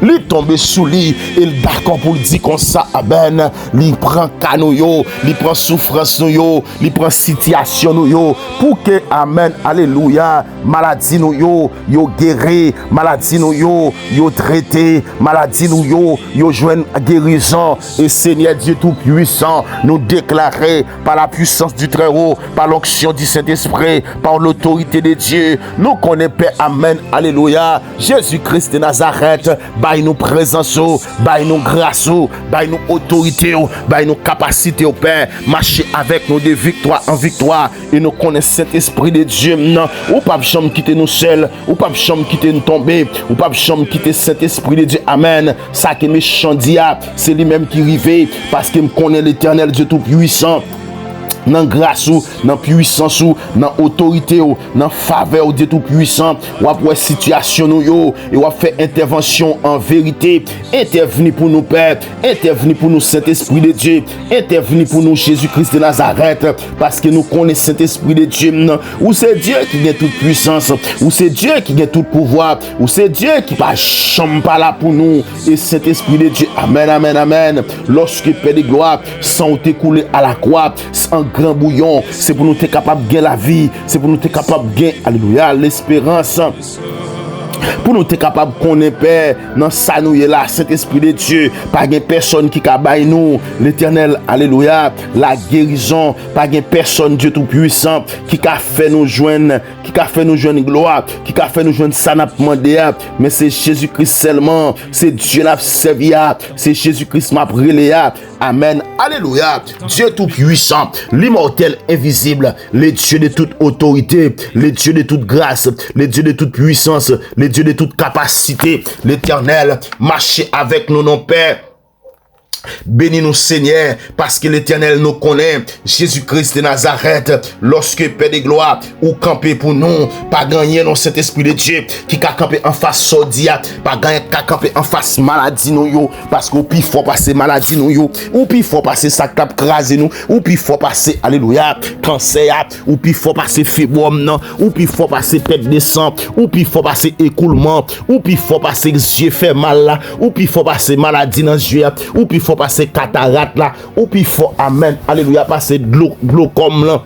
Li tombe sous lui, il d'accord pour dire comme ça, amen. Li prend canou yo, li prend souffrance nou yo, li prend situation nou yo, pour que, amen, alléluia, maladie nou yo guéri, maladie nou yo traité, maladie nou yo joine guérison. Et Seigneur Dieu Tout-Puissant, nous déclarer par la puissance du Très-Haut, par l'onction du Saint-Esprit, par l'autorité de Dieu, nous connaissons, amen, alléluia, Jésus-Christ de Nazareth, by nous présence, by nous grâce, by nous autorité, by nous capacité au Père, marcher avec nous de victoire en victoire. Et nous connaissons cet esprit de Dieu. Non, ou pas jamais quitter nous seuls, ou pas jamais quitter nous tomber, ou pas jamais quitter cet esprit de Dieu. Amen. Ça qui est méchant diable, c'est lui-même qui rive, parce qu'il me connaît l'Éternel Dieu Tout-Puissant. Dans grâce ou, dans puissance ou, dans autorité ou, dans faveur de tout puissant, ou après situation nous yo, et ou fait intervention en vérité, intervenir pour nous Père, intervenir pour nous Saint-Esprit de Dieu, intervenir pour nous Jésus-Christ de Nazareth, parce que nous connaissons Saint-Esprit de Dieu, ou c'est Dieu qui a toute puissance, ou c'est Dieu qui a tout pouvoir, ou c'est Dieu qui pas chambre pas là pour nous, et Saint-Esprit de Dieu, amen, amen, amen, lorsque Père de gloire, sans t'écouler à la croix, sans grand bouillon, c'est pour nous être capable de gagner la vie, c'est pour nous être capable de gagner, alléluia, l'espérance. Pour nous être capable de connaître Père, dans ça nous est là, Saint-Esprit de Dieu, pas de personne qui cabaye nous, l'Éternel, alléluia, la guérison, pas de personne Dieu Tout-Puissant qui a fait nous joindre, gloire, qui a fait nous joindre ça n'a pas demandé, mais c'est Jésus-Christ seulement, c'est Dieu n'a servi, c'est Jésus-Christ m'a brûlé, amen, alléluia, Dieu Tout-Puissant, l'immortel invisible, le Dieu de toute autorité, le Dieu de toute grâce, le Dieu de toute puissance, le Dieu de toute capacité, l'Éternel, marchez avec nous, non Père. Bénis-nous Seigneur, parce que l'Éternel nous connaît, Jésus-Christ de Nazareth, lorsque Père de gloire, ou camper pour nous, pas gagner dans cet esprit de Dieu, qui a campé en face sordia, pas gagner qui camper en face maladie nous yo, parce qu'au pire faut passer maladie nous yo, ou puis faut passer ça cap craser nous, ou puis faut passer, alléluia, cancer, ou puis faut passer fibrome non, ou puis faut passer perte de sang, ou puis faut passer écoulement, ou puis faut passer yeux fait mal là, ou puis faut passer maladie dans yeux, ou puis faut passer cataracte là, ou puis faut, amen, alléluia, passer glaucome là.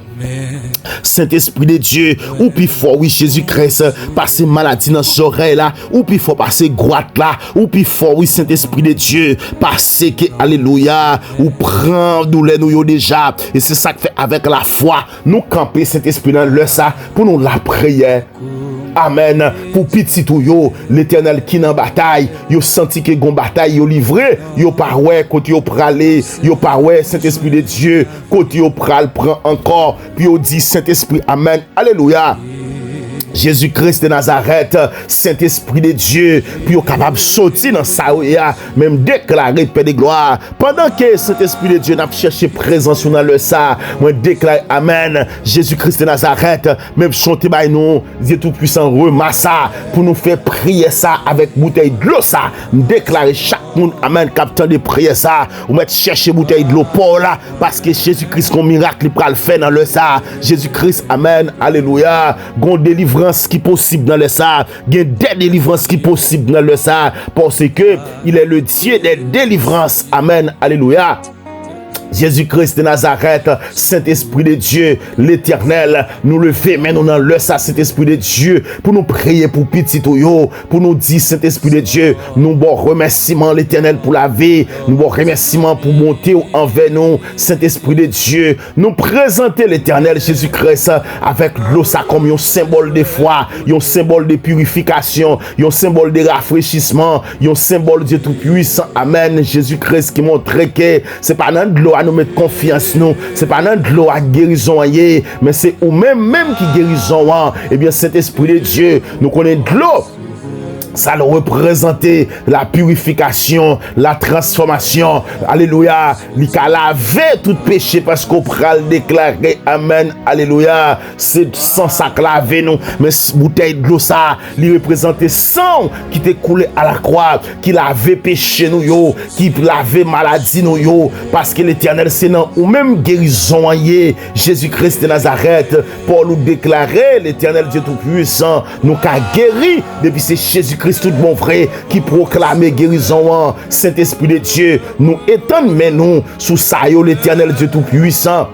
Saint-Esprit de Dieu, ou puis faut, oui, Jésus-Christ, passer maladie dans les oreilles là, ou puis faut passer grotte là, ou puis faut, oui, Saint-Esprit de Dieu, passer que, alléluia, ou prendre douleur nous déjà, et c'est ça que fait avec la foi, nous camper Saint-Esprit dans le ça, pour nous la prière. Amen. Pour petit ou yo, l'Éternel qui dans bataille, yo senti que gon bataille yo livré, yo pas ouais côté yo pralé, yo pas ouais Saint-Esprit de Dieu, côté yo pral prend encore, puis yo dit Saint-Esprit, amen. Alléluia. Jésus-Christ de Nazareth, Saint-Esprit de Dieu, puis au capable de sortir dans ça, même déclarer Père de gloire. Pendant que Saint-Esprit de Dieu n'a cherché présence dans le ça, moi déclare amen, Jésus-Christ de Nazareth, même chanter by nous, Dieu Tout-Puissant remassa pour nous faire prier ça avec bouteille de l'eau ça, déclarer chaque monde, amen, captant de prier ça, ou mettre chercher bouteille de l'eau pour là, parce que Jésus-Christ, qu'on miracle, il peut le faire dans le ça, Jésus-Christ, amen, alléluia, gon délivrance qui possible dans le ça, il y a des délivrances qui possible dans le ça, parce que il est le Dieu des délivrances, amen, alléluia. Jésus-Christ de Nazareth, Saint-Esprit de Dieu, l'Éternel, nous levons maintenant dans le Saint-Esprit de Dieu, pour nous prier pour petit yo, pour nous dire Saint-Esprit de Dieu, nous bon remerciement l'Éternel pour la vie, nous bon remerciement pour monter envers nous, Saint-Esprit de Dieu, nous présenter l'Éternel Jésus-Christ avec l'eau ça comme un symbole de foi, un symbole de purification, un symbole de rafraîchissement, un symbole de tout puissant, amen, Jésus-Christ qui montre que c'est pas dans de l'eau à nous mettre confiance nous, c'est pas dans de l'eau à guérison mais c'est ou même qui guérison et bien cet esprit de Dieu nous connaît de l'eau. Ça nous représentait la purification, la transformation. Alléluia. Il a lavé tout péché parce qu'on pral déclarer amen. Alléluia. C'est sans ça que laver nous. Mais bouteille de l'eau ça, il représentait sang qui t'est coulé à la croix, qui lavait péché nous yo, qui lavait maladie nous yo. Parce que l'Éternel c'est non ou même guérison Jésus-Christ de Nazareth pour nous déclarer l'Éternel Dieu tout puissant nous qu'a guéri depuis c'est Jésus-Christ Jésus-Christ tout bon vrai qui proclame guérison. Saint-Esprit de Dieu, nous étendons mais nous sous ça l'Éternel Dieu tout-puissant.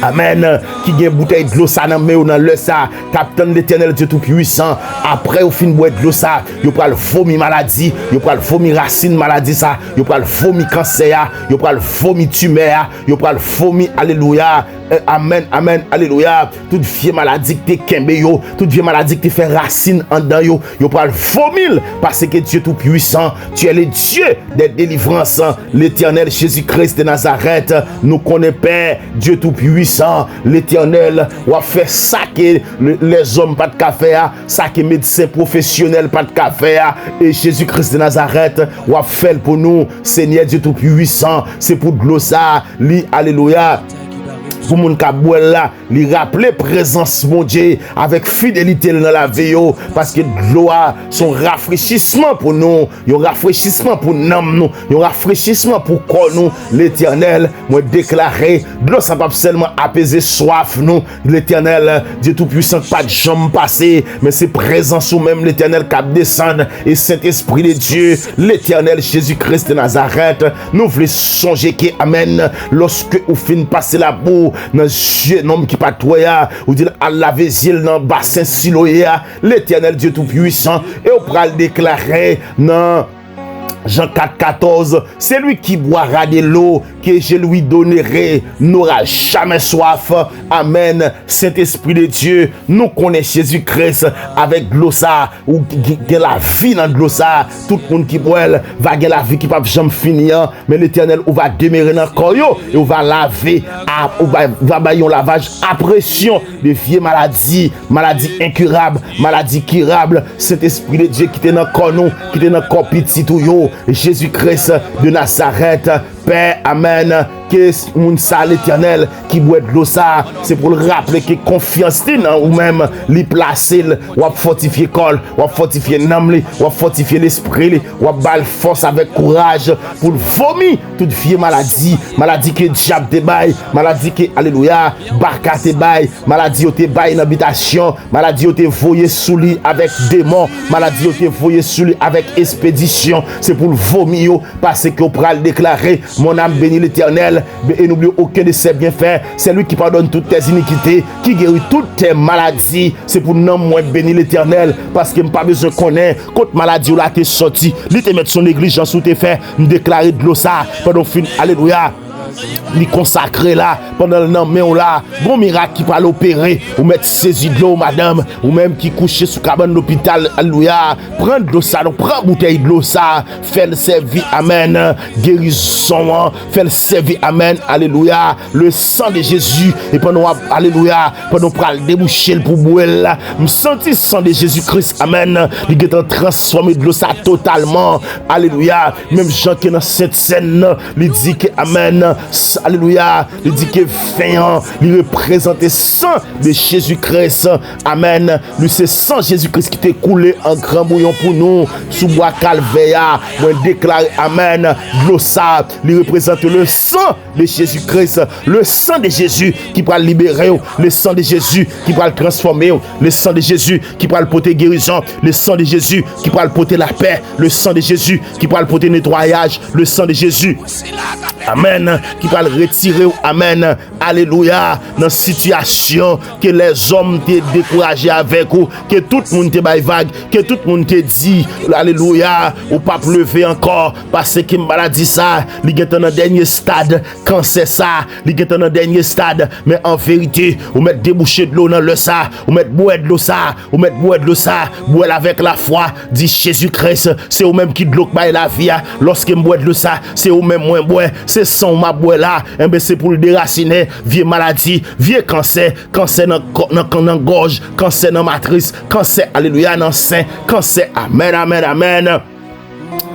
Amen. Qui gagne bouteille de l'eau ça dans le ça. Capitaine l'Éternel Dieu tout-puissant. Après au fin boire de l'eau ça, yo pral vomi maladie, yo pral vomi racine maladie ça, yo pral vomi cancer, yo pral vomi tumeur, yo pral vomi alléluia. Amen, amen, alléluia. Toute vieille maladie que t'es kembe yo, toute vieille maladie que t'es fait racine en dedans yo, yo pral vomil parce que Dieu tout puissant, tu es le Dieu des délivrances, l'Éternel Jésus-Christ de Nazareth, nous connaît Père, Dieu tout puissant, l'Éternel, ou a fait ça que les hommes pas de café, ça que médecins professionnels pas de café, et Jésus-Christ de Nazareth, ou a fait pour nous, Seigneur Dieu tout puissant, c'est pour de l'eau ça, alléluia. Pour mon kabouel là, lui rappeler présence mon Dieu avec fidélité dans la vie parce que l'eau son rafraîchissement pour nous, un rafraîchissement pour nous, un rafraîchissement pour corps nous. L'Éternel moi déclaré, l'eau ça pas seulement apaiser soif nous, l'Éternel Dieu tout puissant pas de jambes passées, mais c'est présence ou même l'Éternel qui descend et Saint-Esprit de Dieu, l'Éternel Jésus-Christ de Nazareth, nous voulons songer que amen lorsque vous finissez passer la boue dans jeune homme qui patoya ou dit à laver zil dans bassin siloya l'Éternel Dieu tout puissant et on pourra le déclarer dans Jean 4,14, c'est lui qui boira de l'eau que je lui donnerai, n'aura jamais soif. Amen. Saint-Esprit de Dieu, nous connaissons Jésus-Christ avec de l'eau ça, ou la vie dans de l'eau ça. Tout le monde qui boit va gagner la vie qui ne peut jamais finir. Mais l'Éternel, on va demeurer dans le corps et on va laver, on va bailler un lavage à pression de vieilles maladies, maladies incurables, maladies curables. Saint-Esprit de Dieu qui est dans le corps, qui est dans le corps petit tout yo. Jésus-Christ de Nazareth, Père, amen, que mon ça l'Éternel qui boit de l'eau ça, c'est pour le rappeler que confiance ou même l'y placer, ou fortifier col, ou fortifier l'âme, ou fortifier l'esprit, ou balle force avec courage pour vomir toute vieille maladie, maladie que diable te baille, maladie que alléluia, barca te baille, maladie te baille dans habitation, maladie te voyer sous lit avec démon, maladie te voyer sous lit avec expédition, c'est pour le vomir parce que on pourra le déclarer. Mon âme bénit l'Éternel et n'oublie aucun de ses bienfaits. C'est lui qui pardonne toutes tes iniquités, qui guérit toutes tes maladies. C'est pour nous moins bénir l'Éternel parce que je n'ai pas besoin de connaître contre maladie où là t'es sorti. Lui te mettre son négligence où t'es fait, me déclarer de l'eau ça pendant fin. Alléluia. Li consacré là pendant le nom mais on là bon miracle qui va l'opérer ou mettre saisi de l'eau madame ou même qui couche sous cabane d'hôpital alléluia prendre de l'eau ça donc prends bouteille de l'eau ça fait le servir amen guérison fait le servir amen alléluia le sang de Jésus et pendant alléluia pendant pral déboucher pour boire là me senti le sang de Jésus-Christ amen il est transformé de l'eau ça totalement alléluia même Jean qui dans cette scène il dit que amen alléluia, il dit que fin, il représente le sang de Jésus-Christ, amen, lui c'est sang Jésus-Christ qui t'est coulé en grand bouillon pour nous, sous bois calvaire, moi déclare amen, l'eau ça, il représente le sang de Jésus-Christ, le sang de Jésus qui va libérer, le sang de Jésus qui va le transformer, le sang de Jésus qui va le porter guérison, le sang de Jésus qui va le porter la paix, le sang de Jésus qui va le porter nettoyage, le sang de Jésus, amen, qui va le retirer, amen, alléluia, dans situation que les hommes t'ont découragé avec ou, que tout le monde te baille vague, que tout le monde te dit, alléluia, ou pas lever encore, parce que maladie ça, il est dans le dernier stade, cancer ça, il est dans le dernier stade, mais en vérité, ou mettre déboucher de l'eau dans le ça, ou mettre boire de l'eau ça, ou mettre boire de l'eau ça, boire avec la foi, dit Jésus-Christ, c'est au même qui de l'eau baille la vie, lorsque boire de l'eau ça, c'est au même moins boire, c'est son ma boire là, c'est pour le déraciner, vieux maladie, vieux cancer, cancer dans gorge, cancer dans matrice, cancer, alléluia, dans sein, cancer, amen, amen, amen.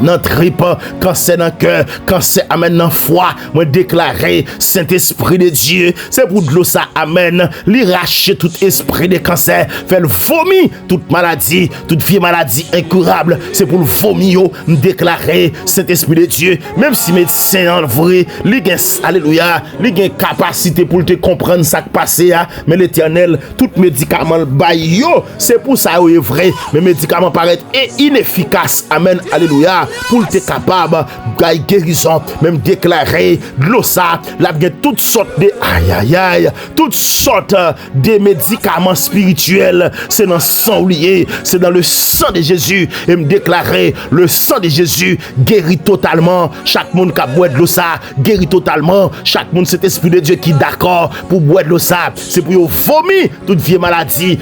dans trip, cancer dans cœur, cancer amen dans foi, moi déclarer Saint-Esprit de Dieu, c'est pour de l'eau ça amen, li racher tout esprit de cancer, faire le vomir toute maladie, toute vieille maladie incurable, c'est pour le vomir, déclarer Saint-Esprit de Dieu, même si médecin en vrai, li gen alléluia, li gen capacité pour te comprendre ça qui passe, mais l'Éternel, tout médicament le bail yo, c'est pour ça est vrai, mais médicament paraît inefficace, amen, alléluia, pour te capable de guérison, même déclarer de l'eau ça, là il y a toutes sortes de toutes sortes de médicaments spirituels, c'est dans le sang lié, c'est dans le sang de Jésus, et me déclarer le sang de Jésus guérit totalement chaque monde qui boit de l'eau ça, guérit totalement chaque monde, cet esprit de Dieu qui d'accord pour boire de l'eau ça, c'est pour vomir toute vieille maladie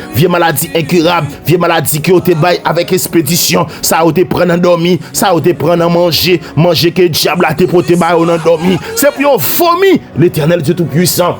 incurable, vieille maladie qui ont été bail avec expédition, ça a été prendre endormi, ça a été prendre manger que le diable a été pour te bail endormi, c'est pour vomir l'Éternel Dieu tout puissant.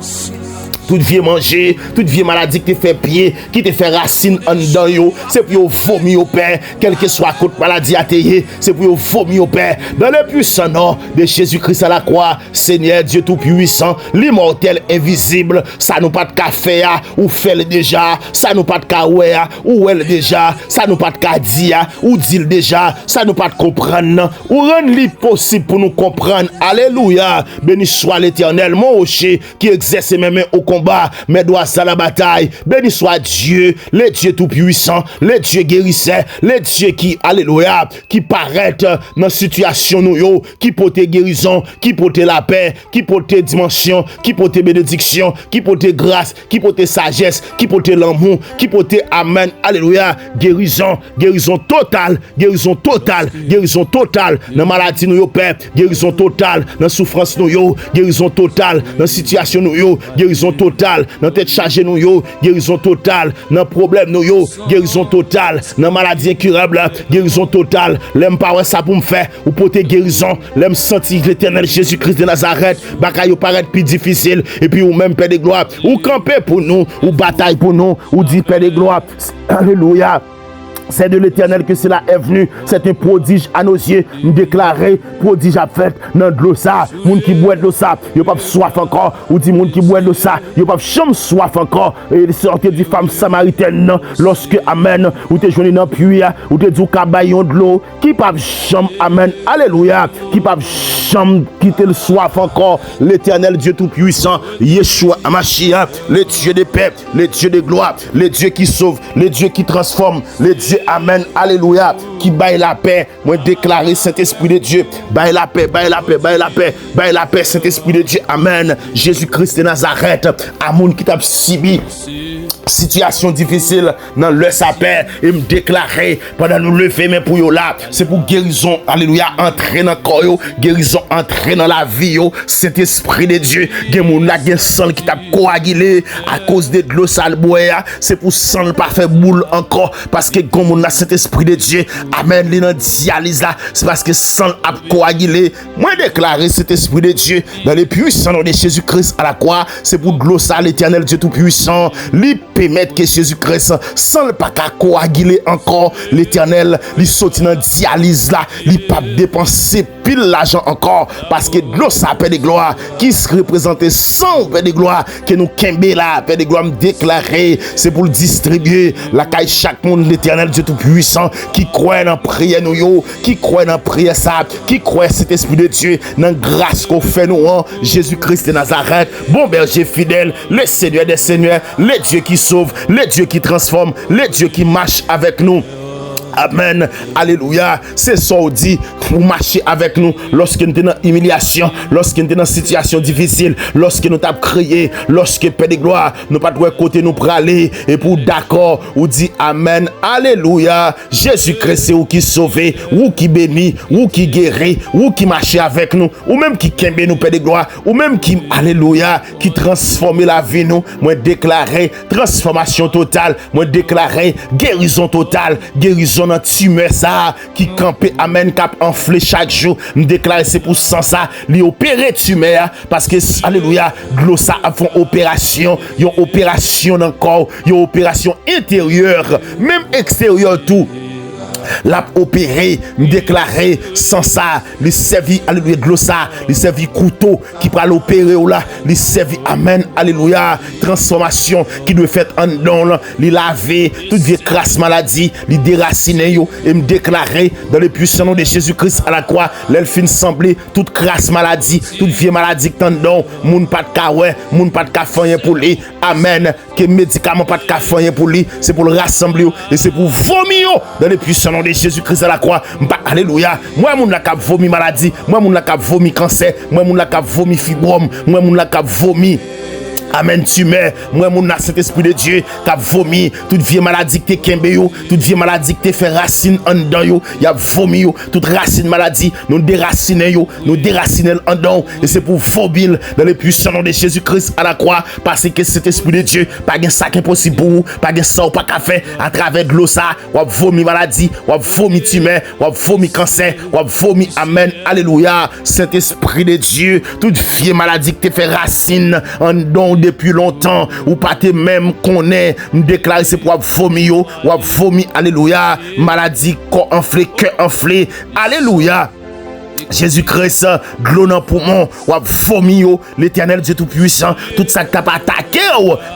Toute vieille manger, toute vieille maladie qui te fait pied, qui te fait racine en dedans yo, c'est pour vomir au Père, quelle que soit toute maladie à t'ayer, c'est pour vomir au Père, dans le puissant nom de Jésus-Christ à la croix, Seigneur Dieu tout puissant, l'immortel invisible, ça nous pas de café ou fait le déjà, ça nous pas de kawé ou elle déjà, ça nous pas de kadia ou dit déjà, ça nous pas de comprendre, ou rendre li possible pour nous comprendre. Alléluia, béni soit l'Éternel, mon rocher qui exerce mes mains au combat, mes doigts à la bataille. Béni soit Dieu, le Dieu tout puissant, le Dieu guérisseur, le Dieu qui, alléluia, qui paraît dans situation nous yo, qui porte guérison, qui porte la paix, qui porte dimension, qui porte bénédiction, qui porte grâce, qui porte sagesse, qui porte l'amour, qui porte amen, alléluia, guérison, guérison totale, guérison totale, guérison totale dans maladie nous yo père, guérison totale dans souffrance nous yo, guérison totale dans situation nous yo, guérison totale dans tête chargée nous yo, guérison totale dans problème nous yo, guérison totale dans maladie incurable, guérison totale. L'aime pas ça pour me faire ou porter guérison, l'aime sentir l'Éternel Jésus-Christ de Nazareth, bagaille yo paraît plus difficile et puis ou même Père de gloire, ou camper pour nous, ou bataille pour nous, ou dit Père de gloire. Alléluia. C'est de l'Éternel que cela est venu. C'est un prodige à nos yeux. Nous déclarer prodige à fait dans de l'eau ça. Moun qui boit de l'eau ça, il n'y a pas soif encore. Ou dit moun qui boit de l'eau ça, il n'y a pas chambre soif encore. Et sortez du femme samaritaine lorsque amen, ou te joigné dans puits, ou te dit cabayon de l'eau, qui pas chambre amen. Alléluia. Qui pas chambre quitter le soif encore. L'Éternel Dieu tout puissant, Yeshua Amashia, le Dieu de paix, le Dieu de gloire, le Dieu qui sauve, le Dieu qui transforme, le Dieu amen, alléluia, qui baille la paix, moi déclarer Saint-Esprit de Dieu, baille la paix, baille la paix, baille la paix, baille la paix, Saint-Esprit de Dieu, amen, Jésus-Christ de Nazareth, amoun qui t'a subi situation difficile dans le sapin et me déclarer pendant nous lever mais pour yo là, c'est pour guérison, alléluia, entrer dans corps yo, guérison entrer dans la vie yo, Saint-Esprit de Dieu, gen moun la gen sang qui t'a coagulé à cause de l'eau sale boya, c'est pour sang pas faire boule encore parce que gen moun la Saint-Esprit de Dieu, amen, li nan dialyse là, c'est parce que sang a coagulé. Moi déclarer cet esprit de Dieu dans les puissants nom de Jésus-Christ à la croix, c'est pour de l'eau sale, l'Éternel Dieu tout puissant, li permettre que Jésus-Christ sans le pas coaguler encore, l'Éternel lui sorti dans dialyse là, lui pas dépenser pile l'argent encore parce que de l'eau ça paix de gloire qui se représente sans paix de gloire que nous kembe là, paix de gloire me déclarer, c'est pour le distribuer la caille chaque monde, l'Éternel Dieu tout puissant qui croit dans prière nous yo, qui croit dans prière ça, qui croit cet esprit de Dieu dans grâce qu'on fait nous en Jésus-Christ de Nazareth, bon berger fidèle, le Seigneur des seigneurs, le Dieu qui sauve, le Dieu qui transforme, le Dieu qui marche avec nous. Amen, alléluia, c'est ça on dit, vous marchez avec nous lorsque nous sommes dans humiliation, lorsque nous sommes dans situation difficile, lorsque nous t'avons crié, lorsque Père de gloire, nous pas de côté nous praler et pour d'accord, ou dit amen, alléluia, Jésus-Christ c'est ou qui sauve, ou qui bénit, ou qui guérit, ou qui marche avec nous, ou même qui kembe nous Père de gloire, ou même qui, alléluia, qui transforme la vie nous, moi déclarer transformation totale, moi déclarer guérison totale, guérison dans tumeur ça qui campé amen cap enflé chaque jour me déclarer c'est pour ça li opérer tumeur parce que alléluia l'eau ça font opération yon opération dans corps yon opération intérieure même extérieure tout l'a opéré, me déclarer sans ça, les servi, alléluia, glossa, les servi couteau qui va l'opérer là, les servi, amen, alléluia, transformation qui doit faire en don, les laver, toute vieille crasse maladie, les déraciner yo, et me déclarer dans le puissant nom de Jésus-Christ à la croix, l'elfine semblée, toute crasse maladie, toute vieille maladie qui t'en don, moun pas de kawè, moun pas de kafanye pour lui, amen, que médicament pas de kafanye pour lui, c'est pour le rassembler et c'est pour vomir dans le puissant nom de Jésus-Christ à la croix. Alléluia. Moi, moun la kap vomi maladie. Moi, moun la kap vomi cancer. Moi, moun la kap vomi fibrome. Moi, moun la kap vomi. Amen, tu meurs. Moi, mon Saint-Esprit de Dieu, qui a vomi toute vieille maladie que t'es kembe yo, toute vieille maladie que t'es fait racine en dedans yo, y a vomi yo, toute racine maladie, nous déraciner yo, nous déraciner en dedans, et c'est pour vomir dans le puissant nom de Jésus-Christ à la croix, parce que cet Esprit de Dieu, pas de sac impossible pour vous, pas de ça ou pas qu'à faire, à travers de l'eau ça, ou a vomi maladie, ou a vomi tumeur, ou a vomi cancer, ou a vomi, amen, alléluia, Saint-Esprit de Dieu, toute vieille maladie que t'es fait racine en dedans depuis longtemps, ou pas te même connaît, me déclarer c'est pour vomir, ou vomi, alléluia, maladie, corps enflé, cœur enflé, alléluia. Jésus-Christ, glou dans poumon, ou vomi, l'éternel Dieu tout-puissant, tout ça qui t'a pas attaqué,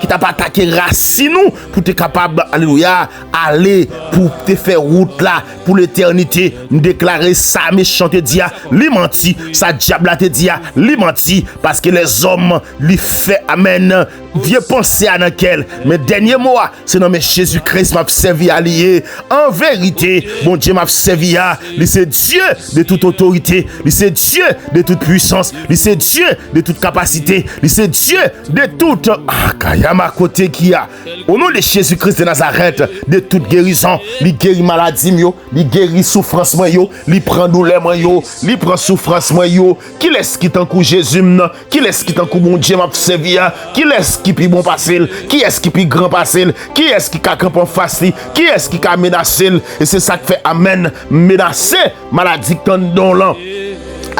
qui t'a pas attaqué racine, pour te capable, alléluia, aller pour te faire route là, pour l'éternité, me déclarer ça, méchant te dit, li menti, ça diable te dit, li menti, parce que les hommes, li fait, amen, vieux penser à quel, mais dernier mot, c'est dans mes Jésus-Christ m'a servi à lier, en vérité, bon Dieu m'a servi à, c'est Dieu de toute autorité, c'est Dieu de toute puissance, c'est Dieu de toute capacité, c'est Dieu de toute Kayama côté qui a au nom de Jésus-Christ de Nazareth, de toute guérison, il guérit maladie yo, il guérit souffrance yo, il prend douleur yo, il prend souffrance yo, qui laisse qui t'encourage Jésus, qui laisse qui t'encourage mon Dieu m'a servi, qui laisse qui pi bon passer, qui est-ce qui pi grand passer, qui est-ce qui a camp facile, qui est-ce qui a menacé, et c'est ça qui fait amen, menacer maladie t'en don là.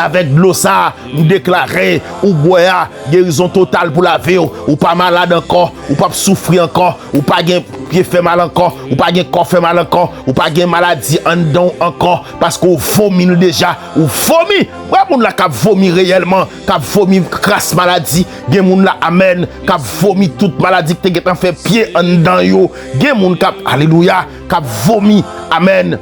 Avec de l'eau ça, nous déclarer, ou boya, guérison totale pour la vie, ou pas malade encore, ou pas souffrir encore, ou pas gen pied fait mal encore, ou pas gen corps fait mal encore, ou pas gen maladie en dedans encore, parce qu'on vomit déjà, ou vomit, ouais, moun la k'ap vomi réellement, k'ap vomi crasse maladie, gen moun la amen, k'ap vomi toute maladie que t'es fait pied en dedans yo, gen moun k'ap, alléluia, k'ap vomi, amen.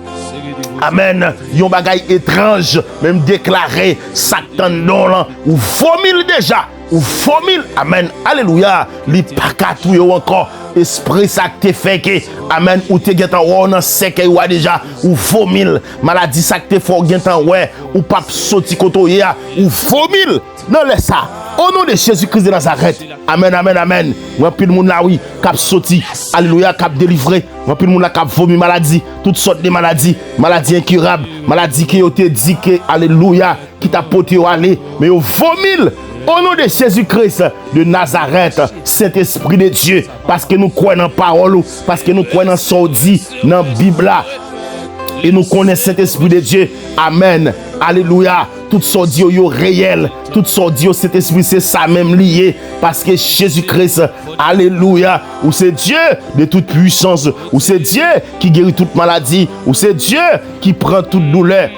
Amen. Yon bagay étrange, même déclaré, Satan non là, ou vomil déjà, ou vomil, amen, alléluia, li pa katou yo encore, esprit ça que te fait que, amen, ou te gen tan ou nan sek ou déjà, ou vomil, maladie ça que te faut gen tan ouais, ou pas sorti koto ya, ou vomil, non laisse ça. Au nom de Jésus-Christ de Nazareth, amen, amen, amen. Moi, puis le monde là, oui, cap sorti, alléluia, cap délivré. Moi, puis le monde là, cap vomi maladie, toutes sortes de maladies, maladies incurables, maladies qui ont été dit que, alléluia, qui t'a porté au aller, mais au vomil. Au nom de Jésus-Christ de Nazareth, Saint-Esprit de Dieu, parce que nous croyons dans la parole, parce que nous croyons dans ce qu'on dit dans la Bible. Et nous connaissons Saint-Esprit de Dieu. Amen. Alléluia. Tout ce Dieu est réel. Tout ce Dieu, cet esprit, c'est ça même lié. Parce que Jésus-Christ, alléluia, ou c'est Dieu de toute puissance, ou c'est Dieu qui guérit toute maladie, ou c'est Dieu qui prend toute douleur.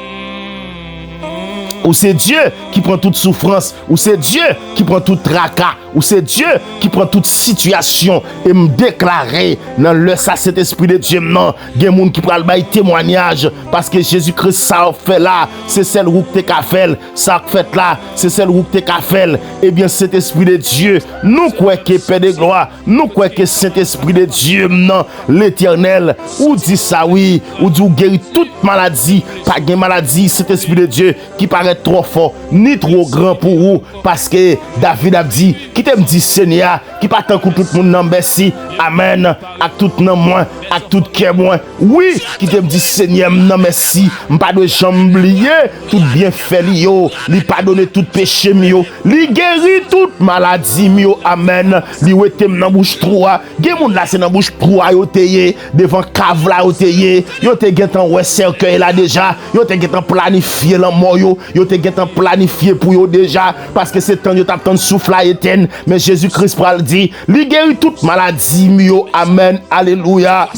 Ou c'est Dieu qui prend toute souffrance, ou c'est Dieu qui prend tout tracas, ou c'est Dieu qui prend toute situation et me déclarer dans le ça cet esprit de Dieu non, il y a des gens qui prennent le témoignage parce que Jésus-Christ ça fait là, c'est celle où tu as fait, ça fait là, c'est celle où tu as fait. Et bien cet esprit de Dieu, nous croyons que Père de gloire, nous croyons que cet esprit de Dieu non, l'éternel, ou dit ça oui, ou dit guérit toute maladie, pas de maladie, cet esprit de Dieu qui paraît trop fort, ni trop grand pour vous, parce que David a dit, qui t'aime dit Seigneur, qui pas tant que tout le monde n'en merci, amen, à tout non moins, à tout cœur moins, oui, qui t'aime dit Seigneur, non merci, m'pas de jamblier, tout bien fait lio, li pardonne tout péché mio, li guérit toute maladie mio, amen, li wete m'nan bouche trois, gen moun la c'est nan bouche trois yo teye, devant cave la yo teye, yo te getan ouais cercueil là déjà, yo te getan planifié la mort yo te getan planifié pour yo déjà, parce que c'est temps yo t'a tant souffle à éteindre, mais Jésus-Christ pral dit, li guérit toute maladie mio, amen, alléluia.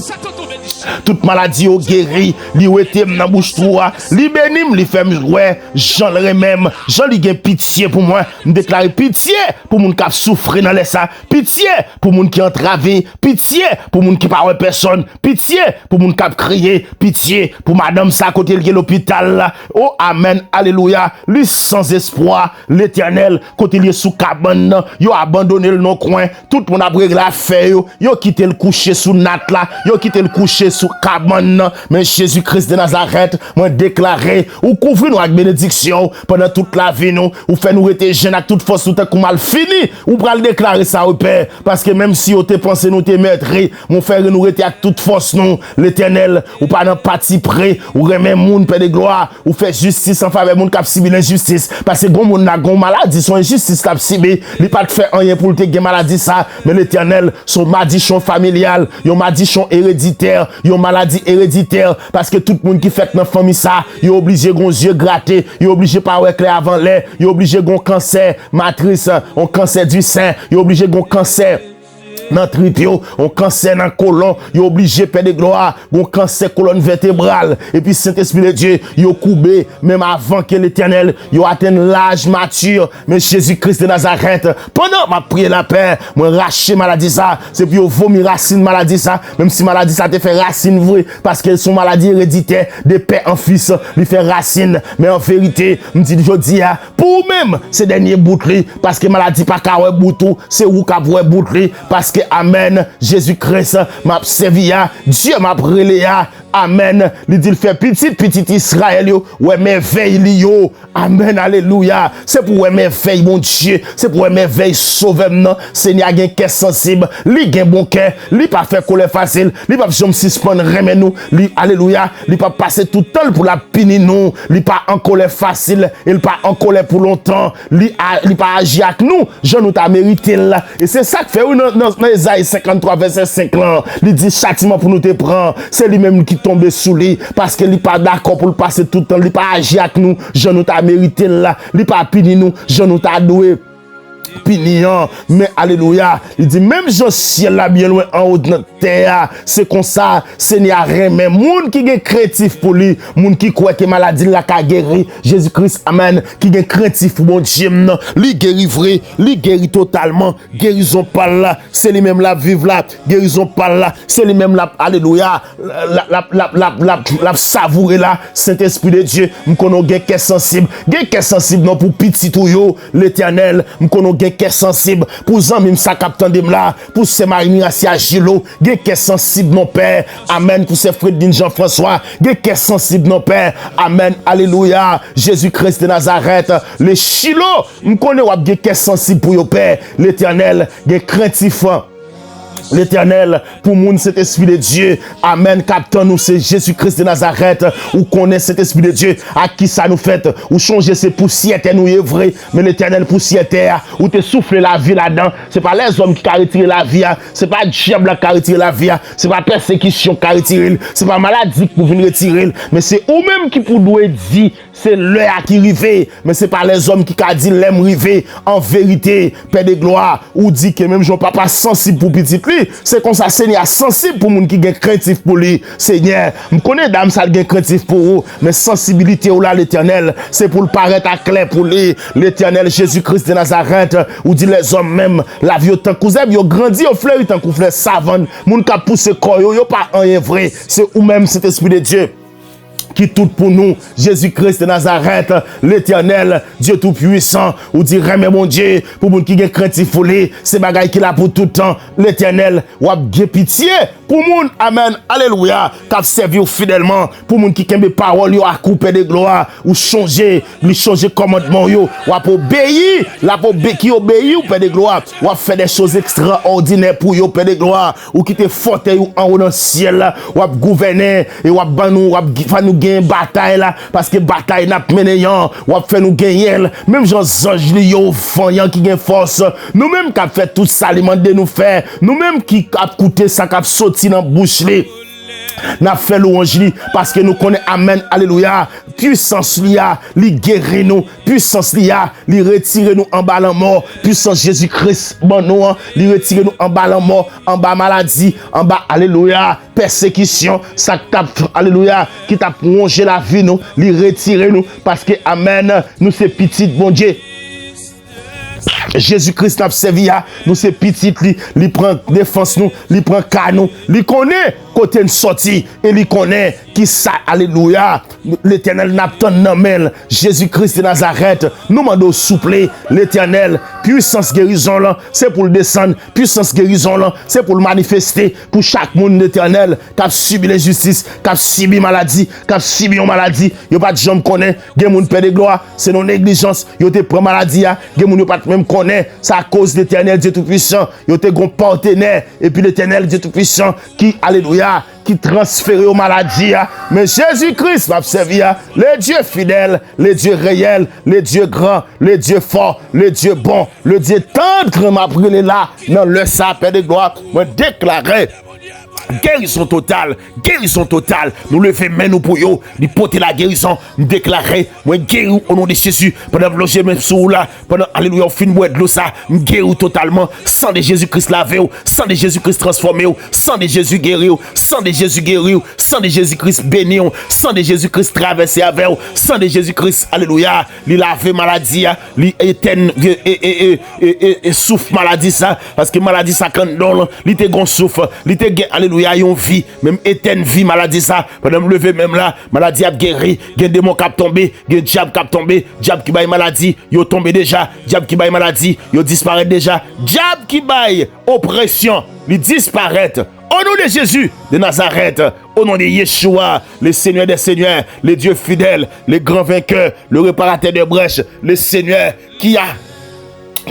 Toute maladie au guéri, li wete m'nan bouche toi, li bénim, li fait ouais, j'en le même, j'en li gen pitié pour moi, me déclare pitié pour moun qui souffrir dans les ça, pitié pour moun qui entravé, pitié pour moun qui pas ouais personne, pitié pour moun qui crier, pitié pour madame ça côté l'hôpital là. Oh amen, alléluia, li sans espoir, l'Éternel côté li sous cabane, yo abandonné le non coin, tout moun a brègle la fait yo quitté le coucher sous nat là, yo quitté le coucher sous cabane, mais Jésus-Christ de Nazareth, moi déclaré, ou couvrir nous avec bénédiction pendant toute la vie nous, ou fait nous rester jeunes avec toute force, tout un coup mal fini, ou pral déclarer ça au Père, parce que même si on te pense nous te mettre, mon frère nous rester avec toute force nous, l'Éternel, ou pas dans parti près, ou remet moun Père de gloire, ou fait justice en faveur moun k'ap subir l'injustice, parce que gon moun na gon maladie, son injustice k'ap subir, li pas te fait rien pour te gen maladie ça, mais l'Éternel, son maladition familial, yon maladition héréditaire, yon maladie héréditaire, parce que tout le monde qui fait dans famille ça, yon obligé gon yeux gratté, yon obligé pas ouais clair avant l'air, yon obligé gon cancer matrice, on cancer du sein, yon obligé gon cancer dans tripio, on cancer dans colon, yo obligé père de gloire, on cancer colonne vertébrale et puis Saint-Esprit de Dieu, yo coubé même avant que l'Éternel yo atteigne l'âge mature, mais Jésus-Christ de Nazareth, pendant ma prière la paix, moi racher maladie ça, c'est puis yo vomir racine maladie ça, même si maladie ça te fait racine vrai parce qu'elles sont maladies héréditaires de père en fils, lui fait racine, mais en vérité, me dit jodi a pour même ces derniers boutli parce que maladie pas ka ouais boutou, c'est ou ka ouais boutli parce que amen, Jésus-Christ m'a servi, Dieu m'a brûlé, amen, il dit il fait petit Israël yo, ouais merveille li yo, amen, alléluia, c'est pour ouais merveille mon Dieu, c'est pour ouais merveille sauver non, Seigneur gen cœur sensible, li gen bon cœur, li pas fait colère facile, li pas jamais suspendre remet nous, li alléluia, li pas passer tout le temps pour la punir nous, li pas en colère facile, il pas en colère pour longtemps, li pas agir avec nous, je nous t'a mérité là, et c'est ça que fait dans Isaïe 53 verset 5 là, il dit châtiment pour nous te prendre, c'est lui-même qui tombe sous lui, parce que il pas d'accord pour le passer tout le temps, il pas agir avec nous, je nous t'a mérité là, il pas puni nous, je nous t'a doué. Pinian, mais alléluia, il dit même je ciel là bien loin en haut de notre terre, c'est comme ça, Seigneur remet moun qui est créatif pour lui, moun qui croit que maladie la ka guéri, Jésus-Christ amen, qui est créatif pour mon Dieu, lui guérit vrai, lui guérit totalement, guérison par là, c'est lui même la vivre là, guérison par là, c'est lui même la alléluia, la savourer là, Saint-Esprit de Dieu, m'kono gen cœur sensible non pour petit tout yo, l'Éternel, m'kono gen cœur sensible pour zanmim sa captain là, pour ses mariniers à Gilo, gen cœur sensible non père, amen, pour ses Fredine Jean-François, gen cœur sensible non père, amen, alléluia, Jésus-Christ de Nazareth, le Chilo, m'konne wap gen cœur sensible pour yo père, l'Éternel, gen craintif l'Éternel, pour moun cet esprit de Dieu, amen, captain nous c'est Jésus-Christ de Nazareth, ou connaît cet esprit de Dieu, à qui ça nous fait, ou changer ces poussières, nous est vrai, mais l'Éternel poussière terre, ou te souffle la vie là-dedans, c'est pas les hommes qui ont retiré la vie, c'est pas diable qui a retiré la vie, c'est pas persécution qui a retiré, c'est pas maladie qui pour venir retirer, mais c'est eux-mêmes qui pour nous dire, c'est l'heure qui rive, mais c'est pas les hommes qui ont dit l'aime rive, en vérité, Père de gloire, ou dit que même Jean papa sensible pour petit lui, c'est comme ça, Seigneur, sensible pour moun qui est craintif pour lui, Seigneur, je connais dame ça qui est craintif pour vous, mais sensibilité ou là l'Éternel, c'est pour le paraître à clair pour lui, l'Éternel Jésus-Christ de Nazareth, ou dit les hommes même, la vie autant que vous grandi, au fleur, tant que fleur savane, moun qui a poussé corps, yo pas rien vrai, c'est ou même cet esprit de Dieu qui tout pour nous, Jésus-Christ de Nazareth, l'Éternel, Dieu tout-puissant, ou dit remet mon Dieu, pour moun qui est craintif pour lui, c'est bagaille qu'il a pour tout temps, l'Éternel, ou a bien pitié, pour moun, amen, alléluia, qu'a servi fidèlement, pour moun qui kembe parole, yo a coupé de gloire, ou changer, lui changer commandement, yo, ou a obéir, qui obéit, ou Père de gloire, ou a fait des choses extraordinaires pour yo, Père de gloire, ou qui te forte, ou en haut dans le ciel, ou a gouverner, et ou a banou, ou a nous gagner bataille là, parce que bataille n'a mené ou a fait nous gagner, même Jean Zange li yo fanyan qui gagne force, nous même qui a fait tout ça, de nous faire, nous même qui a coûté ça, qui a sauté dans bouche li. N'a fait louange li parce que nous connaissons, amen, alléluia, puissance li a, li guérit nous, puissance li a, li retire nous en bas la mort, puissance Jésus-Christ, bon nous, li retire nous en bas la mort, en bas maladie, en bas, alléluia, persécution, ça tape, alléluia, qui t'a plongé la vie nous, li retire nous, parce que, amen, nous c'est petit, bon Dieu. Jésus-Christ n'a servi à nous c'est petit li prend défense nous, li prend cas nous, li connaît côté une sortie et li connaît qui ça alléluia l'Éternel n'a pas nommé Jésus-Christ de Nazareth nous mandons souple l'Éternel puissance guérison là c'est pour le descendre puissance guérison là c'est pour le manifester pour chaque monde l'Éternel qui a subi l'injustice qui a subi maladie qui a subi une maladie yo pas de jambe connaît gen moun perd de gloire c'est non négligence yo te prend maladie gen moun yo pas même connaît ça à cause de l'Éternel Dieu tout-puissant yo te gon partenaire et puis l'Éternel Dieu tout-puissant qui alléluia qui transfère aux maladies mais Jésus-Christ m'a servi le Dieu fidèle le Dieu réel le Dieu grand le Dieu fort le Dieu bon le Dieu tendre m'a brûlé là dans le sapin de gloire moi déclarer guérison totale, nous lever main nous pour yo, nous porter la guérison, nous déclarer, moi guéri au nom de Jésus, pendant loger même sous là, pendant alléluia, fin boire de l'eau ça, nous guéri totalement, sang de Jésus-Christ lavé, sang de Jésus-Christ transformé, sang de Jésus guéri, sang de Jésus guéri, sang de Jésus-Christ béni, sang de Jésus-Christ traversé avec, sang de Jésus-Christ, alléluia, li lavé maladie, li éteint et souffle maladie ça, parce que maladie ça quand don, li te gon souffle, li te alléluia, yon vie, même éteinte vie, maladie ça, pendant me lever même là, maladie a guéri, gen démon qui a tombé, gen diable qui a tombé, diable qui baille maladie, yo tombé déjà, diable qui baille maladie, yo disparaît déjà, diable qui baille oppression, il disparaît. Au nom de Jésus de Nazareth, au nom de Yeshua, le Seigneur des Seigneurs, le Dieu fidèle, le grand vainqueur, le réparateur de brèches, le Seigneur qui a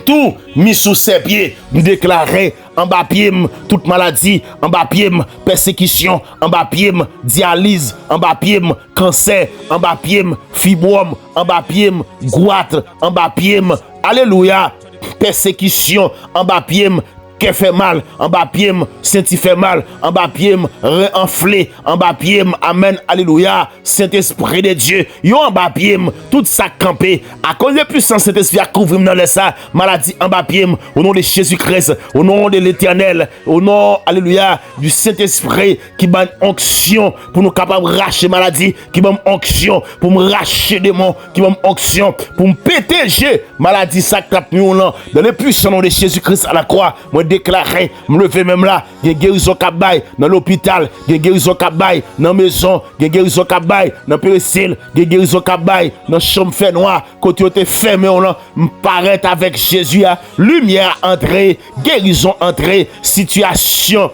tout mis sous ses pieds, nous déclarer en bas pied toute maladie, en bas pied persécution, en bas pied dialyse, en bas pied cancer, en bas pied fibrome, en bas pied goitre, en bas pied alléluia persécution, en bas pied qui fait mal, en bas pied, senti fait mal, en bas pied, réenflé, en bas pied, amen, alléluia, Saint-Esprit de Dieu, yo en bas pied, tout ça campé, à cause de puissance Saint-Esprit à couvrir dans le ça, maladie en bas pied, au nom de Jésus-Christ, au nom de l'Éternel, au nom, alléluia, du Saint-Esprit, qui bat onction pour nous capables de racher maladie, qui bat onction pour me racher démons, qui bat onction pour me péter maladie, ça cap nous là, dans le puissant nom de Jésus-Christ à la croix, moi déclarer, me lever même là, il y a guérison kabay dans l'hôpital, il y a guérison kabay dans la maison, il y a guérison kabay dans le péricile, il y a guérison kabay dans la chambre fait noir, côté où tu es fermé, on me paraît avec Jésus, lumière entrée, guérison entrée, situation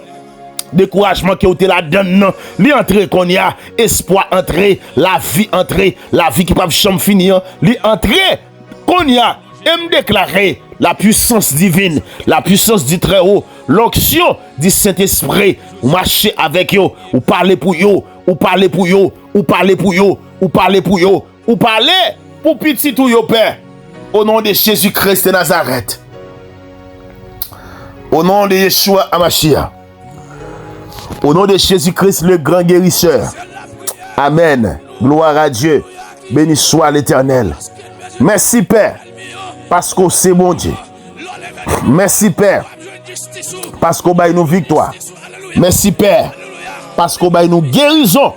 découragement qui était là-dedans, li entrée qu'on y a, espoir entrée, la vie qui peut jamais finir, li entrée qu'on y a, et me déclarer la puissance divine, la puissance du Très-Haut, l'onction du Saint-Esprit, ou marcher avec eux, ou parler pour eux, ou parler pour eux, ou parler pour eux, ou parler pour eux, ou parler pour petit tout yo Père, au nom de Jésus-Christ de Nazareth, au nom de Yeshua Hamashiach, au nom de Jésus-Christ le grand guérisseur. Amen. Gloire à Dieu. Béni soit l'Éternel. Merci Père. Parce que c'est bon Dieu. Merci Père. Parce qu'on baille nos victoires. Merci Père. Parce qu'on baille nos guérisons.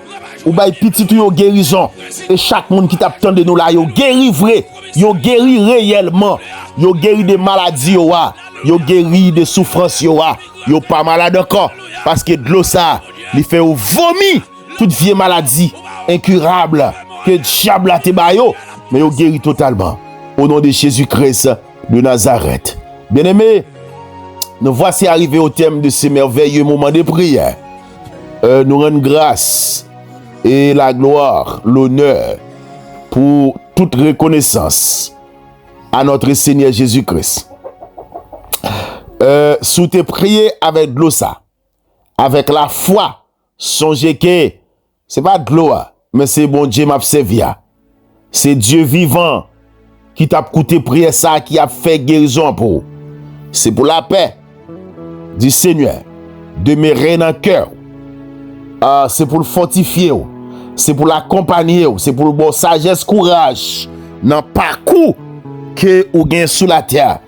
Ou baille petit ou guérison. Et chaque monde qui t'attend de nous là, yo guéri vrai. Yo guéri réellement. Yo guéri des maladies yo. Yo guéri des souffrances yo. Yo pas malade encore. Parce que de l'eau ça, il fait au vomi toute vieille maladie incurable que diable a te bayo. Mais yo guéri totalement. Au nom de Jésus-Christ de Nazareth. Bien-aimés, nous voici arrivés au thème de ces merveilleux moments de prière. Nous rendons grâce et la gloire, l'honneur pour toute reconnaissance à notre Seigneur Jésus-Christ. Sous tes prières avec de l'eau ça, avec la foi, songez que c'est pas de l'eau, mais c'est bon Dieu m'a servi. C'est Dieu vivant qui t'a coûté prière ça, qui a fait guérison pour vous. C'est pour la paix du Seigneur. Demeurez dans le cœur. c'est pour le fortifier, c'est pour l'accompagner, c'est pour le bon sagesse, courage dans le parcours que vous gagnez sous la terre.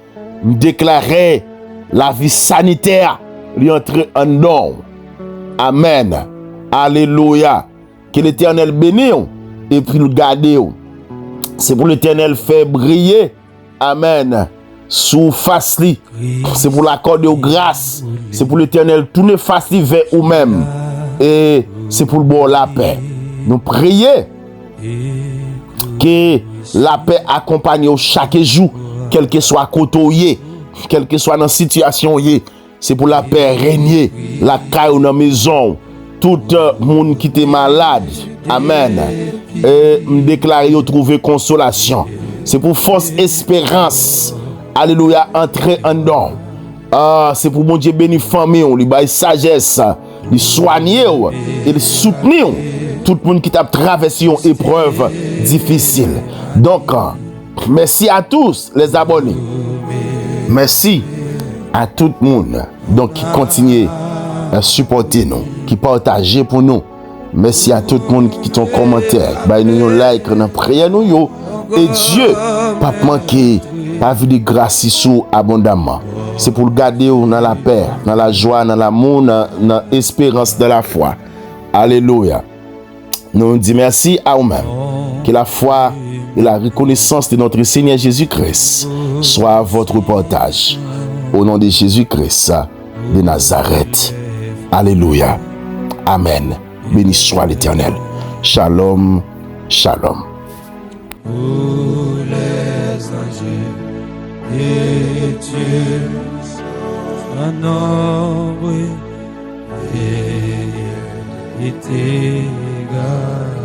Nous déclarer la vie sanitaire lui entrer en don. Amen. Alléluia. Que l'Éternel bénisse et puis le garder. C'est pour l'Éternel faire briller. Amen. Sous face li. C'est pour l'accorder aux grâces. C'est pour l'Éternel tourner face li vers vous-même. Et c'est pour le bon la paix. Nous prions que la paix accompagne chaque jour, quel que soit côté, quel que soit dans la situation. C'est pour la paix régner, la caille dans la maison, tout le monde qui est malade. Amen. Et me déclarer trouver consolation. C'est pour force espérance. Alléluia, entrer en don. C'est pour mon Dieu bénir famille, lui bailler sagesse, lui soigner et lui soutenir tout le monde qui t'a traversé une épreuve difficile. Donc, merci à tous les abonnés. Merci à tout le monde donc qui continue à supporter nous, qui partage pour nous. Merci à tout le monde qui quitte un commentaire, bah nous un like, nous prions nous et Dieu pas manquer, pas vu de grâce sous abondamment. C'est pour le garder dans la paix, dans la joie, dans l'amour, dans l'espérance, dans la foi. Alléluia. Nous disons merci à vous-même. Que la foi et la reconnaissance de notre Seigneur Jésus-Christ soient votre partage. Au nom de Jésus-Christ de Nazareth. Alléluia. Amen. Béni soit l'Éternel. Shalom. Shalom. Où les anges et Dieu en nombre et égal.